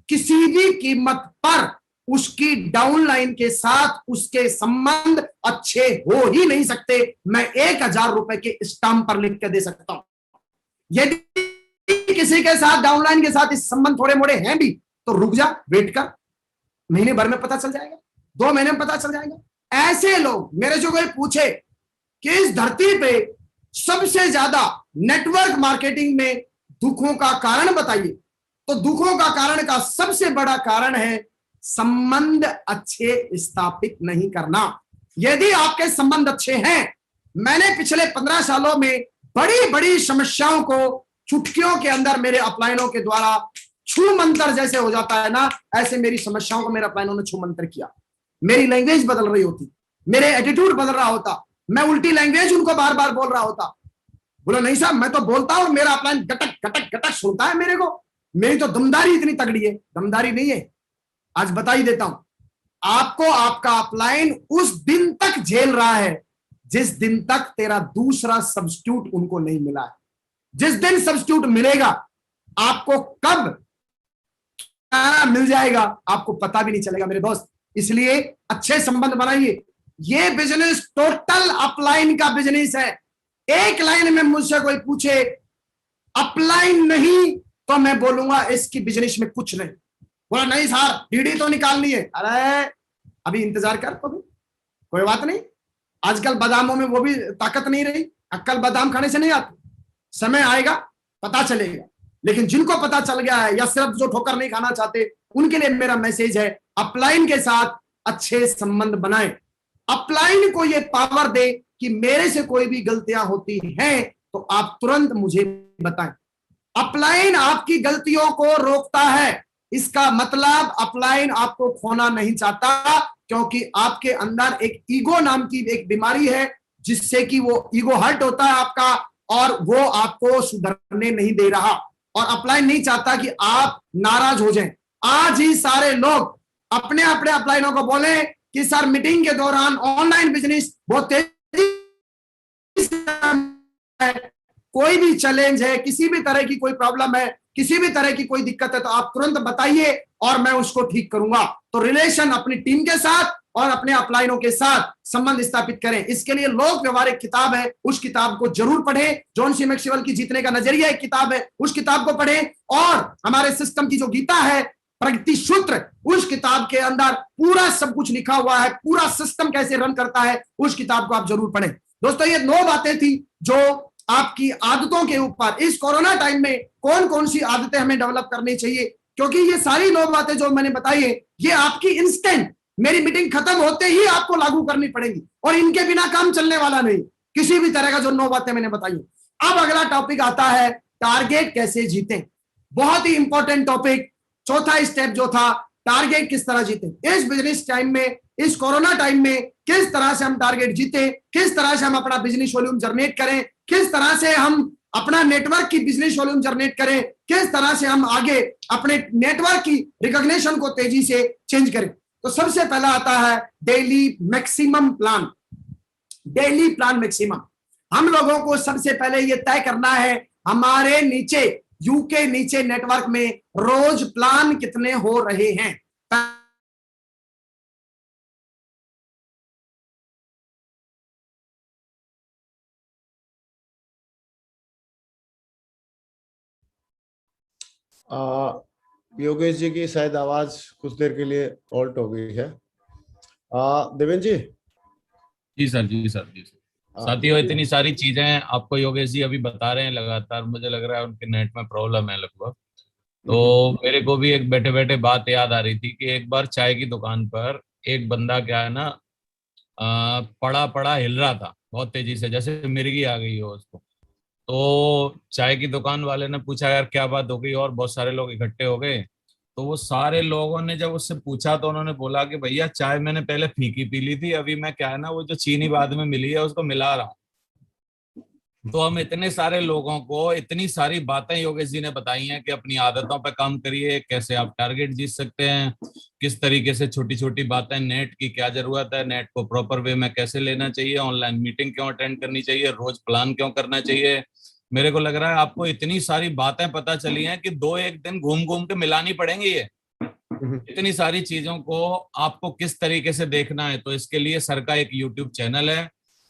किसी भी कीमत पर उसकी डाउनलाइन के साथ उसके संबंध अच्छे हो ही नहीं सकते। मैं 1000 रुपए के स्टाम्प पर लिख के दे सकता हूं। यदि किसी के साथ डाउनलाइन के साथ इस संबंध थोड़े मोड़े हैं भी तो रुक जा, वेट कर, महीने भर में पता चल जाएगा, 2 महीने में पता चल जाएगा। ऐसे लोग मेरे जो कोई पूछे कि इस धरती पे सबसे ज्यादा नेटवर्क मार्केटिंग में दुखों का कारण बताइए, तो दुखों का कारण का सबसे बड़ा कारण है संबंध अच्छे स्थापित नहीं करना। यदि आपके संबंध अच्छे हैं, मैंने पिछले 15 सालों में बड़ी बड़ी समस्याओं को चुटकियों के अंदर मेरे अपलाइनों के द्वारा छू मंत्र जैसे हो जाता है ना, ऐसे मेरी समस्याओं को मेरे अपलाइनों ने छू मंत्र किया। मेरी लैंग्वेज बदल रही होती, मेरे एटीट्यूड बदल रहा होता, मैं उल्टी लैंग्वेज उनको बार बार बोल रहा होता। बोलो नहीं साहब, मैं तो बोलता हूं और मेरा अपलाइन गटक गटक गटक सुनता है मेरे को। मेरी तो दमदारी इतनी तगड़ी है। दमदारी नहीं है, आज बता ही देता हूं आपको। आपका अपलाइन उस दिन तक झेल रहा है जिस दिन तक तेरा दूसरा सब्स्टिट्यूट उनको नहीं मिला है। जिस दिन सब्स्टिट्यूट मिलेगा, आपको कब मिल जाएगा आपको पता भी नहीं चलेगा मेरे दोस्त। इसलिए अच्छे संबंध बनाइए। ये बिजनेस टोटल अपलाइन का बिजनेस है। एक लाइन में मुझसे कोई पूछे अपलाइन नहीं तो मैं बोलूंगा इसकी बिजनेस में कुछ नहीं। बोला नहीं सर डीडी तो निकालनी है। अरे अभी इंतजार कर तो भी, कोई बात नहीं। आजकल बादामों में वो भी ताकत नहीं रही, अक्कल बादाम खाने से नहीं आती, समय आएगा पता चलेगा। लेकिन जिनको पता चल गया है या सिर्फ जो ठोकर नहीं खाना चाहते उनके लिए मेरा मैसेज है अपलाइन के साथ अच्छे संबंध बनाएं। अपलाइन को ये पावर दे कि मेरे से कोई भी गलतियां होती हैं तो आप तुरंत मुझे बताएं। अपलाइन आपकी गलतियों को रोकता है। इसका मतलब अपलाइन आपको खोना नहीं चाहता, क्योंकि आपके अंदर एक ईगो नाम की एक बीमारी है जिससे कि वो ईगो हर्ट होता है आपका और वो आपको सुधरने नहीं दे रहा। और अपलाइन नहीं चाहता कि आप नाराज हो जाएं। आज ही सारे लोग अपने अपने अपलाइनों को बोले कि सर मीटिंग के दौरान ऑनलाइन बिजनेस बहुत तेजी से है, कोई भी चैलेंज है, किसी भी तरह की कोई प्रॉब्लम है, किसी भी तरह की कोई दिक्कत है तो आप तुरंत बताइए और मैं उसको ठीक करूंगा। तो रिलेशन अपनी टीम के साथ और अपने अपलाइनों के साथ संबंध स्थापित करें। इसके लिए लोक व्यवहारिक किताब है, उस किताब को जरूर पढ़ें। जॉन सी मैक्सवेल की जीतने का नजरिया एक किताब है, उस किताब को पढ़ें। और हमारे सिस्टम की जो गीता है प्रगति सूत्र, उस किताब के अंदर पूरा सब कुछ लिखा हुआ है, पूरा सिस्टम कैसे रन करता है, उस किताब को आप जरूर पढ़ें। दोस्तों ये 9 बातें थी जो आपकी आदतों के ऊपर इस कोरोना टाइम में कौन कौन सी आदतें हमें डेवलप करनी चाहिए, क्योंकि ये सारी 9 बातें जो मैंने बताई है ये आपकी इंस्टेंट मेरी मीटिंग खत्म होते ही आपको लागू करनी पड़ेगी और इनके बिना काम चलने वाला नहीं, किसी भी तरह का जो 9 बातें मैंने बताई। अब अगला टॉपिक आता है टारगेट कैसे जीतें। बहुत ही इंपॉर्टेंट टॉपिक। चौथा स्टेप जो था टारगेट किस तरह जीतें इस बिजनेस टाइम में, इस कोरोना टाइम में किस तरह से हम टारगेट जीते, किस तरह से हम अपना बिजनेस वॉल्यूम जनरेट करें, किस तरह से हम अपना नेटवर्क की बिजनेस वॉल्यूम जनरेट करें, किस तरह से हम आगे अपने नेटवर्क की रिकॉग्निशन को तेजी से चेंज करें। तो सबसे पहला आता है daily maximum plan. Daily plan maximum. हम लोगों को सबसे पहले ये तय करना है हमारे नीचे यूके नीचे नेटवर्क में रोज प्लान कितने हो रहे हैं। योगेश जी की शायद आवाज कुछ देर के लिए ऑल्ट हो गई है। देवेंद्र जी। जी सर, जी सर, जी सर। साथियों इतनी सारी चीजें आपको योगेश जी अभी बता रहे हैं लगातार, मुझे लग रहा है उनके नेट में प्रॉब्लम है लगभग। तो मेरे को भी एक बैठे बैठे बात याद आ रही थी कि एक बार चाय की दुकान पर एक बंदा क्या है ना पड़ा पड़ा हिल रहा था बहुत तेजी से, जैसे मिर्गी आ गई हो उसको। तो चाय की दुकान वाले ने पूछा यार क्या बात हो गई, और बहुत सारे लोग इकट्ठे हो गए। तो वो सारे लोगों ने जब उससे पूछा तो उन्होंने बोला कि भैया चाय मैंने पहले फीकी पी ली थी, अभी मैं क्या है ना वो जो चीनी बाद में मिली है उसको मिला रहा हूँ। तो हम इतने सारे लोगों को इतनी सारी बातें योगेश जी ने बताई हैं कि अपनी आदतों पर काम करिए, कैसे आप टारगेट जीत सकते हैं, किस तरीके से छोटी छोटी बातें, नेट की क्या जरूरत है, नेट को प्रॉपर वे में कैसे लेना चाहिए, ऑनलाइन मीटिंग क्यों अटेंड करनी चाहिए, रोज प्लान क्यों करना चाहिए। मेरे को लग रहा है आपको इतनी सारी बातें पता चली हैं कि 2-1 दिन घूम घूम के मिलानी पड़ेंगी ये इतनी सारी चीजों को आपको किस तरीके से देखना है। तो इसके लिए सर का एक यूट्यूब चैनल है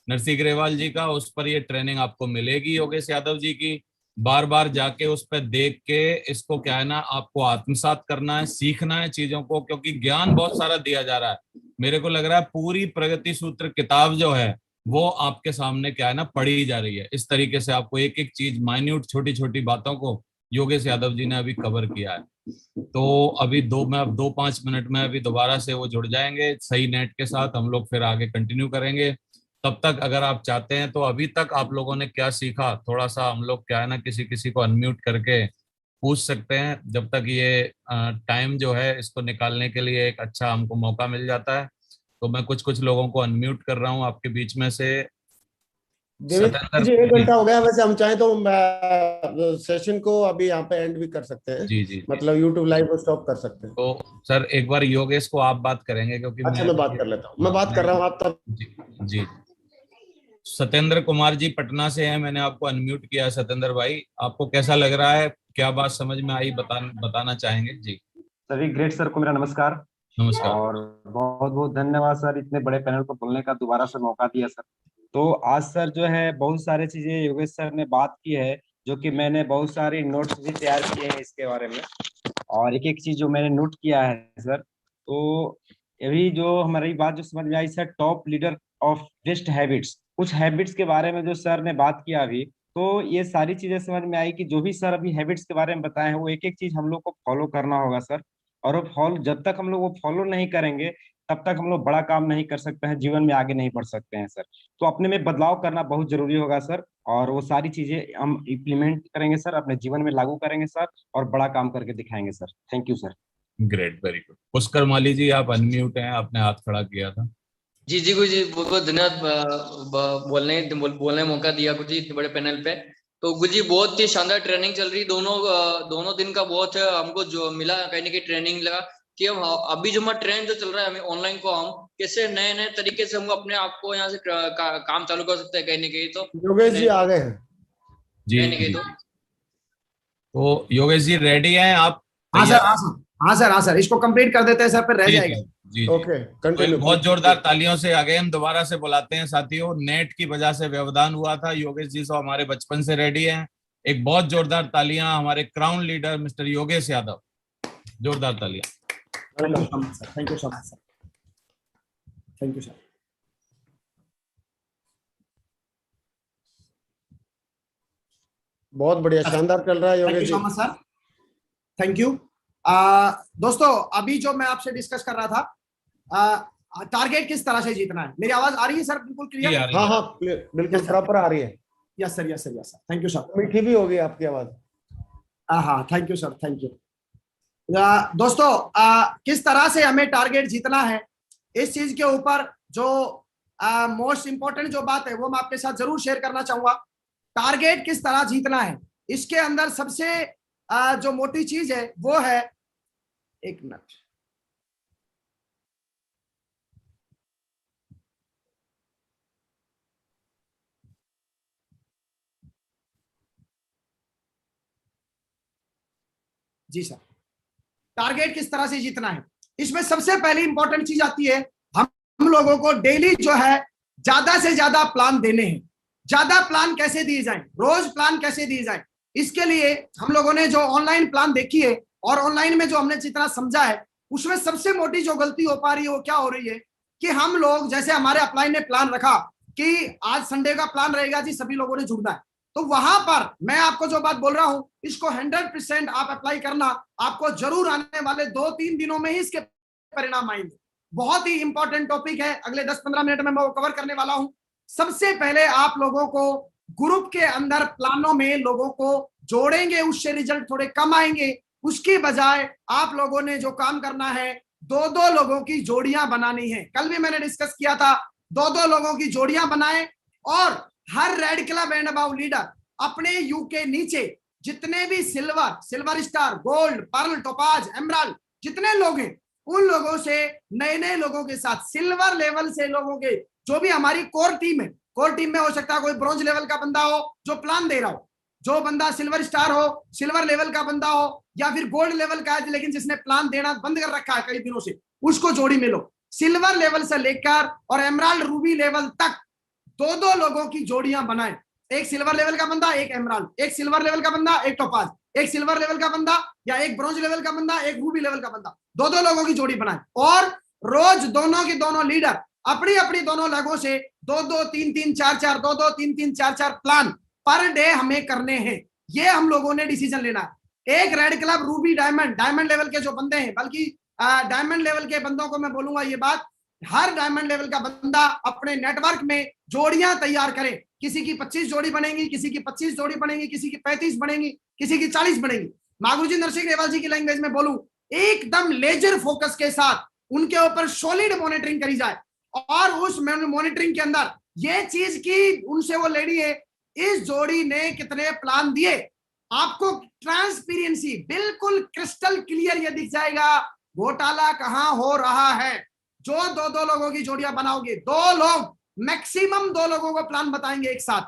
नरसिंह ग्रेवाल जी का, उस पर ये ट्रेनिंग आपको मिलेगी योगेश यादव जी की। बार बार जाके उस पर देख के इसको क्या है ना आपको आत्मसात करना है, सीखना है चीजों को, क्योंकि ज्ञान बहुत सारा दिया जा रहा है। मेरे को लग रहा है पूरी प्रगति सूत्र किताब जो है वो आपके सामने क्या है ना पढ़ी जा रही है। इस तरीके से आपको एक एक चीज माइन्यूट छोटी छोटी बातों को योगेश यादव जी ने अभी कवर किया है। तो अभी 2-5 मिनट में अभी दोबारा से वो जुड़ जाएंगे सही नेट के साथ, हम लोग फिर आगे कंटिन्यू करेंगे। तब तक अगर आप चाहते हैं तो अभी तक आप लोगों ने क्या सीखा थोड़ा सा हम लोग क्या है ना किसी किसी को अनम्यूट करके पूछ सकते हैं, जब तक ये टाइम जो है इसको निकालने के लिए एक अच्छा हमको मौका मिल जाता है। तो मैं कुछ कुछ लोगों को अनम्यूट कर रहा हूँ आपके बीच में से। देवेंद्र जी 1 घंटा हो गया, वैसे हम चाहें तो सेशन को अभी यहाँ पे एंड भी कर सकते हैं। जी जी मतलब यूट्यूब लाइव को स्टॉप कर सकते हैं। तो सर एक बार योगेश को आप बात करेंगे क्योंकि अच्छा मैं बात कर लेता हूँ, मैं बात कर रहा हूँ आप तब। जी जी। सत्येंद्र कुमार जी पटना से हैं, मैंने आपको अनम्यूट किया है। सत्येंद्र भाई आपको कैसा लग रहा है, क्या बात समझ में आई बताना चाहेंगे जी? सभी ग्रेट सर को मेरा नमस्कार। नमस्कार। और बहुत बहुत धन्यवाद सर, इतने बड़े पैनल को बोलने का दोबारा से मौका दिया सर। तो आज सर जो है बहुत सारी चीजें योगेश सर ने बात की है, जो कि मैंने बहुत सारी नोट्स भी तैयार किए हैं इसके बारे में। और एक एक चीज जो मैंने नोट किया है सर, तो अभी जो हमारी बात जो समझ में आई sir, top leader of best habits, कुछ हैबिट्स के बारे में जो सर ने बात किया अभी, तो ये सारी चीजें समझ में आई कि जो भी सर अभी हैबिट्स के बारे में बताए हैं वो एक एक चीज हम लोग को फॉलो करना होगा सर। और वो फॉलो, जब तक हम लोग वो फॉलो नहीं करेंगे तब तक हम लोग बड़ा काम नहीं कर सकते हैं, जीवन में आगे नहीं बढ़ सकते हैं सर। तो अपने में बदलाव करना बहुत जरूरी होगा सर, और वो सारी चीजें हम इम्प्लीमेंट करेंगे सर, अपने जीवन में लागू करेंगे सर, और बड़ा काम करके दिखाएंगे sir. Thank you sir. Great, very good. Pushkar Mali ji, आप अनम्यूट हैं, आपने हाथ खड़ा किया था। जी जी गुरु जी, बहुत बहुत धन्यवाद बोलने मौका दिया गुरु जी इतने बड़े पैनल पे। तो गुरु जी बहुत ही शानदार ट्रेनिंग चल रही, दोनों दिन का बहुत हमको जो मिला कहीं ना कहीं ट्रेनिंग लगा कि हम अभी जो हमारा ट्रेंड जो चल रहा है हमें ऑनलाइन को हम कैसे नए नए तरीके से हम अपने आप को यहाँ से काम चालू कर सकते हैं कहीं ना कहीं। तो योगेश जी आ गए हैं जी, कहीं ना कहीं तो योगेश जी रेडी हैं आप? हाँ सर, हाँ सर, हाँ सर, हाँ सर, इसको कंप्लीट कर देते हैं सर, फिर रह जाएगा। जी, ओके, कंटिन्यू। तो बहुत जोरदार तालियों से आगे हम दोबारा से बुलाते हैं साथियों। नेट की वजह से व्यवधान हुआ था। योगेश जी तो हमारे बचपन से रेडी हैं। एक बहुत जोरदार तालियां हमारे crown leader mister Yogesh Yadav, जोरदार तालियां। Thank you so much sir, thank you so much sir, thank you sir. बहुत बढ़िया, शानदार चल रहा है Yogesh ji. Thank you so much sir, thank you. दोस्तों अभी जो मैं आपसे डिस्कस कर रहा था, टारगेट किस तरह से जीतना है, मेरी आवाज आ रही है सर? बिल्कुल क्लियर? हाँ हाँ, बिल्कुल प्रॉपर आ रही है। Yes sir, yes sir, yes sir, thank you sir. मीठी भी होगी आपकी आवाज। हाँ, thank you sir, thank you. दोस्तों किस तरह से हमें टारगेट जीतना है, इस चीज के ऊपर जो मोस्ट इंपॉर्टेंट जो बात है वो मैं आपके साथ जरूर शेयर करना चाहूंगा। टारगेट किस तरह जीतना है, इसके अंदर सबसे जो मोटी चीज है वो है, एक मिनट, जी सर, टारगेट किस तरह से जीतना है, इसमें सबसे पहली इंपॉर्टेंट चीज आती है, हम लोगों को डेली जो है ज्यादा से ज्यादा प्लान देने हैं। ज्यादा प्लान कैसे दिए जाएं, रोज प्लान कैसे दिए जाएं, इसके लिए हम लोगों ने जो ऑनलाइन प्लान देखी है और ऑनलाइन में जो हमने जितना समझा है, उसमें सबसे मोटी जो गलती हो पा रही है वो क्या हो रही है कि हम लोग, जैसे हमारे अपलाइन ने प्लान रखा कि आज संडे का प्लान रहेगा जी, सभी लोगों ने जुड़ना है, तो वहां पर मैं आपको जो बात बोल रहा हूं इसको 100% आप अप्लाई करना, आपको जरूर आने वाले 2-3 दिनों में ही इसके परिणाम आएंगे। बहुत ही इंपॉर्टेंट टॉपिक है, अगले 10-15 मिनट में मैं वो कवर करने वाला हूं। सबसे पहले आप लोगों को ग्रुप के अंदर प्लानों में लोगों को जोड़ेंगे, उससे रिजल्ट थोड़े कम आएंगे। उसकी बजाय आप लोगों ने जो काम करना है, 2-2 लोगों की जोड़ियां बनानी है। कल भी मैंने डिस्कस किया था, 2-2 लोगों की जोड़ियां बनाएं और हर red club and above leader अपने यू के नीचे जितने भी silver star, gold, pearl, topaz, emerald जितने लोग हैं, उन लोगों से नए नए लोगों के साथ सिल्वर लेवल से लोगों के, जो भी हमारी कोर टीम है, कोर टीम में हो सकता है कोई ब्रॉन्ज लेवल का बंदा हो जो प्लान दे रहा हो, जो बंदा सिल्वर स्टार हो, सिल्वर लेवल का बंदा हो, या फिर गोल्ड लेवल का है लेकिन जिसने प्लान देना बंद कर रखा है कई दिनों से, उसको जोड़ी में लो। सिल्वर लेवल से लेकर और एमराल्ड रूबी लेवल तक 2-2 लोगों की जोड़ियां बनाएं। एक सिल्वर लेवल का बंदा, एक एमराल्ड, एक सिल्वर लेवल का बंदा, एक टोपाज, एक सिल्वर लेवल का बंदा या एक ब्रॉन्ज लेवल का बंदा, एक रूबी लेवल का बंदा, 2-2 लोगों की जोड़ी बनाएं। और रोज दोनों के दोनों लीडर अपनी अपनी दोनों लगों से 2-2, 3-3, 4-4, 2-2, 3-3, 4-4 प्लान पर डे हमें करने हैं। ये हम लोगों ने डिसीजन लेना है। एक red club, Ruby, diamond level के जो बंदे हैं, बल्कि डायमंड लेवल के बंदों को मैं बोलूंगा ये बात, हर डायमंड लेवल का बंदा अपने नेटवर्क में जोड़ियां तैयार करे। किसी की 25 जोड़ी बनेगी, किसी की 25 जोड़ी बनेगी, किसी की 35 बनेगी, किसी की 40 बनेगी। मागुरुजी नरसिंह ग्रेवाल जी की लैंग्वेज में बोलूं, एकदम लेजर फोकस के साथ उनके ऊपर सॉलिड मॉनिटरिंग करी जाए। और उस मॉनिटरिंग के अंदर ये चीज की उनसे वो लेनी है, इस जोड़ी ने कितने प्लान दिए, आपको ट्रांसपेरेंसी बिल्कुल क्रिस्टल क्लियर ये दिख जाएगा घोटाला कहां हो रहा है। जो 2-2 लोगों की जोड़ियां बनाओगे, 2 लोग मैक्सिमम 2 लोगों को प्लान बताएंगे एक साथ,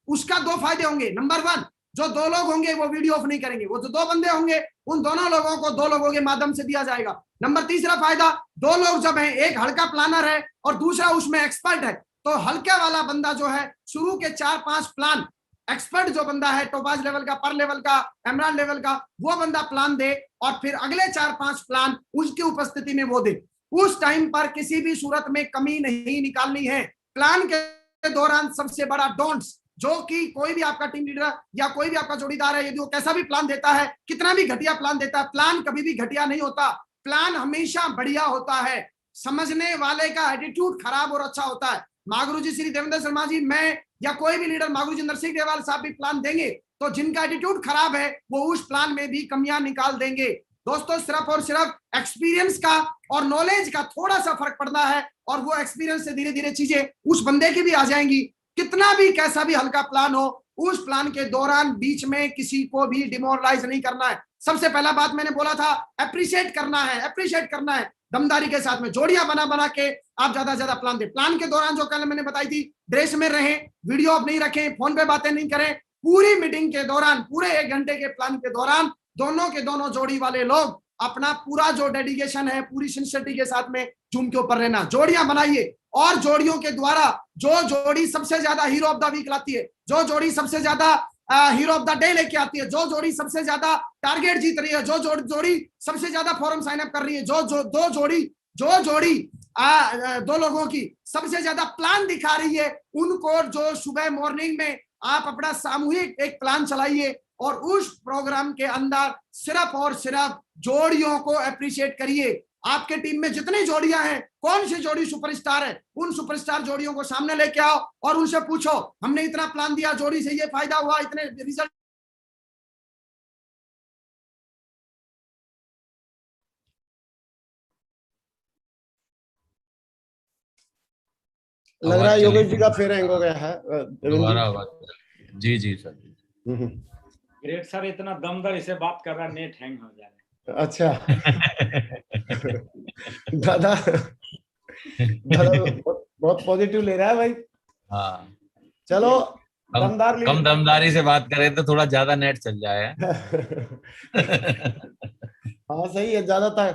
उसका 2 फायदे होंगे। नंबर 1, जो 2 लोग होंगे वो वीडियो ऑफ नहीं करेंगे, वो जो 2 बंदे होंगे उन दोनों लोगों को 2 लोगों के माध्यम से दिया जाएगा। नंबर तीसरा फायदा, 2 लोग जब हैं, एक हल्का प्लानर है और दूसरा उसमें एक्सपर्ट है, तो हल्का वाला बंदा जो है शुरू के 4-5 प्लान, एक्सपर्ट जो बंदा है टोपाज लेवल का, पर लेवल का, एमराल्ड लेवल का, वो बंदा प्लान दे और फिर अगले 4-5 प्लान उसकी उपस्थिति में वो दे। उस टाइम पर किसी भी सूरत में कमी नहीं निकालनी है। प्लान के दौरान सबसे बड़ा डोंट्स, जो कि कोई भी आपका टीम लीडर या कोई भी आपका जोड़ीदार है, यदि वो कैसा भी प्लान देता है, कितना भी घटिया प्लान देता है, प्लान कभी भी घटिया नहीं होता, प्लान हमेशा बढ़िया होता है। समझने वाले का एटीट्यूड खराब और अच्छा होता है। महागुरु जी श्री देवेंद्र शर्मा जी, मैं या कोई भी लीडर, महागुरु जी नरसिंह देवाल साहब भी प्लान देंगे तो जिनका एटीट्यूड खराब है वो उस प्लान में भी कमियां निकाल देंगे। दोस्तों, सिर्फ और सिर्फ एक्सपीरियंस का और नॉलेज का थोड़ा सा फर्क पड़ना है और वो एक्सपीरियंस से धीरे धीरे चीजें उस बंदे की भी आ जाएंगी। कितना भी कैसा भी हल्का प्लान हो, उस प्लान के दौरान बीच में किसी को भी डिमोरलाइज नहीं करना है। सबसे पहला बात मैंने बोला था, अप्रिशिएट करना है, अप्रिशिएट करना है दमदारी के साथ में। जोड़ियां बना बना के आप ज्यादा से ज्यादा प्लान दे। प्लान के दौरान जो कल मैंने बताई थी, ड्रेस में रहें, वीडियो ऑफ नहीं रखें, फोन पे बातें नहीं करें। पूरी मीटिंग के दौरान, पूरे 1 घंटे के प्लान के दौरान दोनों के दोनों जोड़ी वाले लोग अपना पूरा जो डेडिकेशन है, पूरी सिंसियरिटी के साथ में जूम के ऊपर रहना। जोड़ियां बनाइए और जोड़ियों के द्वारा जो जोड़ी सबसे ज्यादा हीरो ऑफ द वीक लाती है, जो जोड़ी सबसे ज्यादा हीरो ऑफ द डे लेके आती है, जो जोड़ी सबसे ज्यादा टारगेट जीत रही है, जो जोड़ी सबसे ज्यादा फॉर्म साइन अप कर रही है, जो जोड़ी 2 लोगों की सबसे ज्यादा प्लान दिखा रही है, उनको जो सुबह मॉर्निंग में आप अपना सामूहिक एक प्लान चलाइए और उस प्रोग्राम के अंदर सिर्फ और सिर्फ जोड़ियों को अप्रिशिएट करिए। आपके टीम में जितनी जोड़ियां हैं, कौन सी जोड़ी सुपरस्टार है, उन सुपरस्टार जोड़ियों को सामने लेके आओ और उनसे पूछो, हमने इतना प्लान दिया, जोड़ी से ये फायदा हुआ, इतने रिजल्ट। लग रहा है योगेश जी का फिर हैंग हो गया है। दोबारा आवाज। जी जी सर। ग्रेट सर, इतना दमदार इसे बात कर रहा है, नेट हैंग हो जा रहा है। अच्छा दादा बहुत पॉजिटिव ले रहा है भाई। हाँ चलो, दमदार कम दमदारी से बात करें तो थोड़ा ज्यादा नेट चल जाए। हाँ सही है। ज्यादातर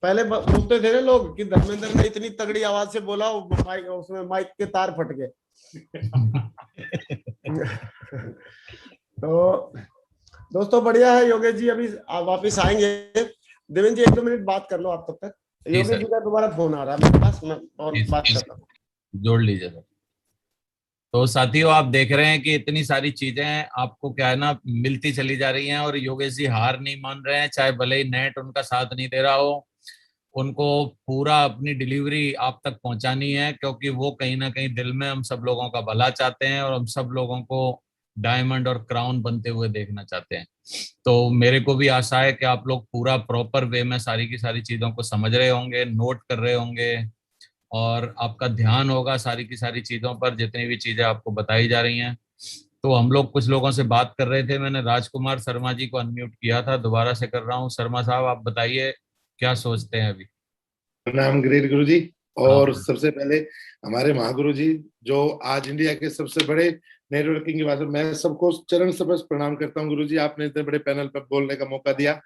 पहले बोलते थे ना लोग कि धर्मेंद्र ने इतनी तगड़ी आवाज से बोला, माइक उसमें माइक के तार फट गए। तो दोस्तों बढ़िया है। योगेश जी अभी वापस आएंगे। देवेंद्र जी 1-2 मिनट बात कर लो आप तब तक। योगेश जी का दोबारा फोन आ रहा है मेरे पास, मैं और बात करता हूँ। जोड़ लीजिए सर। तो साथियों, आप देख रहे हैं कि इतनी सारी चीजें आपको क्या है ना मिलती चली जा रही हैं और योगेश जी हार नहीं मान रहे हैं, चाहे भले ही नेट उनका साथ नहीं दे रहा हो। उनको पूरा अपनी डिलीवरी आप तक पहुंचानी है, क्योंकि वो कहीं ना कहीं दिल में हम सब लोगों का भला चाहते हैं और हम सब लोगों को डायमंड और क्राउन बनते हुए देखना चाहते हैं। तो मेरे को भी आशा है कि आप लोग पूरा प्रॉपर वे में सारी की सारी चीजों को समझ रहे होंगे, नोट कर रहे होंगे और आपका ध्यान होगा सारी की सारी चीजों पर, जितनी भी चीजें आपको बताई जा रही हैं। तो हम लोग कुछ लोगों से बात कर रहे थे, मैंने राजकुमार शर्मा जी को अनम्यूट किया था, दोबारा से कर रहा हूँ। शर्मा साहब, आप बताइए क्या सोचते हैं अभी। प्रणाम ग्रेट गुरु जी। और सबसे पहले हमारे महागुरु जी जो आज इंडिया के सबसे बड़े नेटवर्किंग की बात, मैं सबको चरण स्पर्श प्रणाम करता हूँ। गुरु जी, आपने इतने बड़े पैनल पर बोलने का मौका दिया।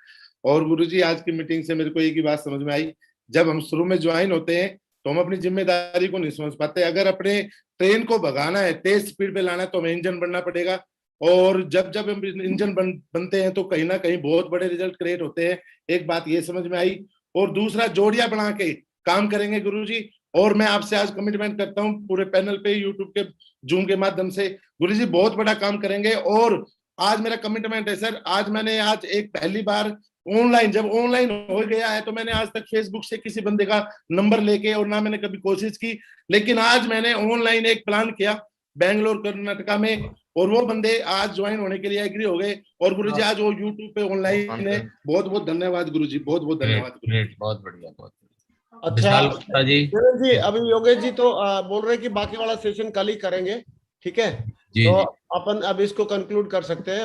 और गुरु जी, आज की मीटिंग से मेरे को एक ही बात समझ में आई, जब हम शुरू में ज्वाइन होते हैं तो हम अपनी जिम्मेदारी को नहीं समझ पाते। अगर अपने ट्रेन को भगाना है, तेज स्पीड पे लाना है, तो हमें इंजन बनना पड़ेगा। और जब जब हम इंजन बनते हैं तो कहीं ना कहीं बहुत बड़े रिजल्ट क्रिएट होते हैं। एक बात ये समझ में आई। और दूसरा, जोड़ियां बना के काम करेंगे गुरु जी। और मैं आपसे आज कमिटमेंट करता हूँ पूरे पैनल पे, यूट्यूब के जूम के माध्यम से, गुरु जी बहुत बड़ा काम करेंगे। और आज मेरा कमिटमेंट है सर, आज मैंने एक पहली बार ऑनलाइन, जब ऑनलाइन हो गया है तो मैंने आज तक फेसबुक से किसी बंदे का नंबर लेके और ना मैंने कभी कोशिश की, लेकिन आज मैंने ऑनलाइन एक प्लान किया बेंगलोर कर्नाटका में, और वो बंदे आज ज्वाइन होने के लिए एग्री हो गए। और गुरु जी आज वो यूट्यूब पे ऑनलाइन है। बहुत बहुत धन्यवाद गुरु जी, बहुत बहुत धन्यवाद। बहुत बढ़िया, बहुत अच्छा जी। अभी योगेश जी तो बोल रहे हैं कि बाकी वाला सेशन कल ही करेंगे, ठीक है? तो अपन अब इसको कंक्लूड कर सकते हैं।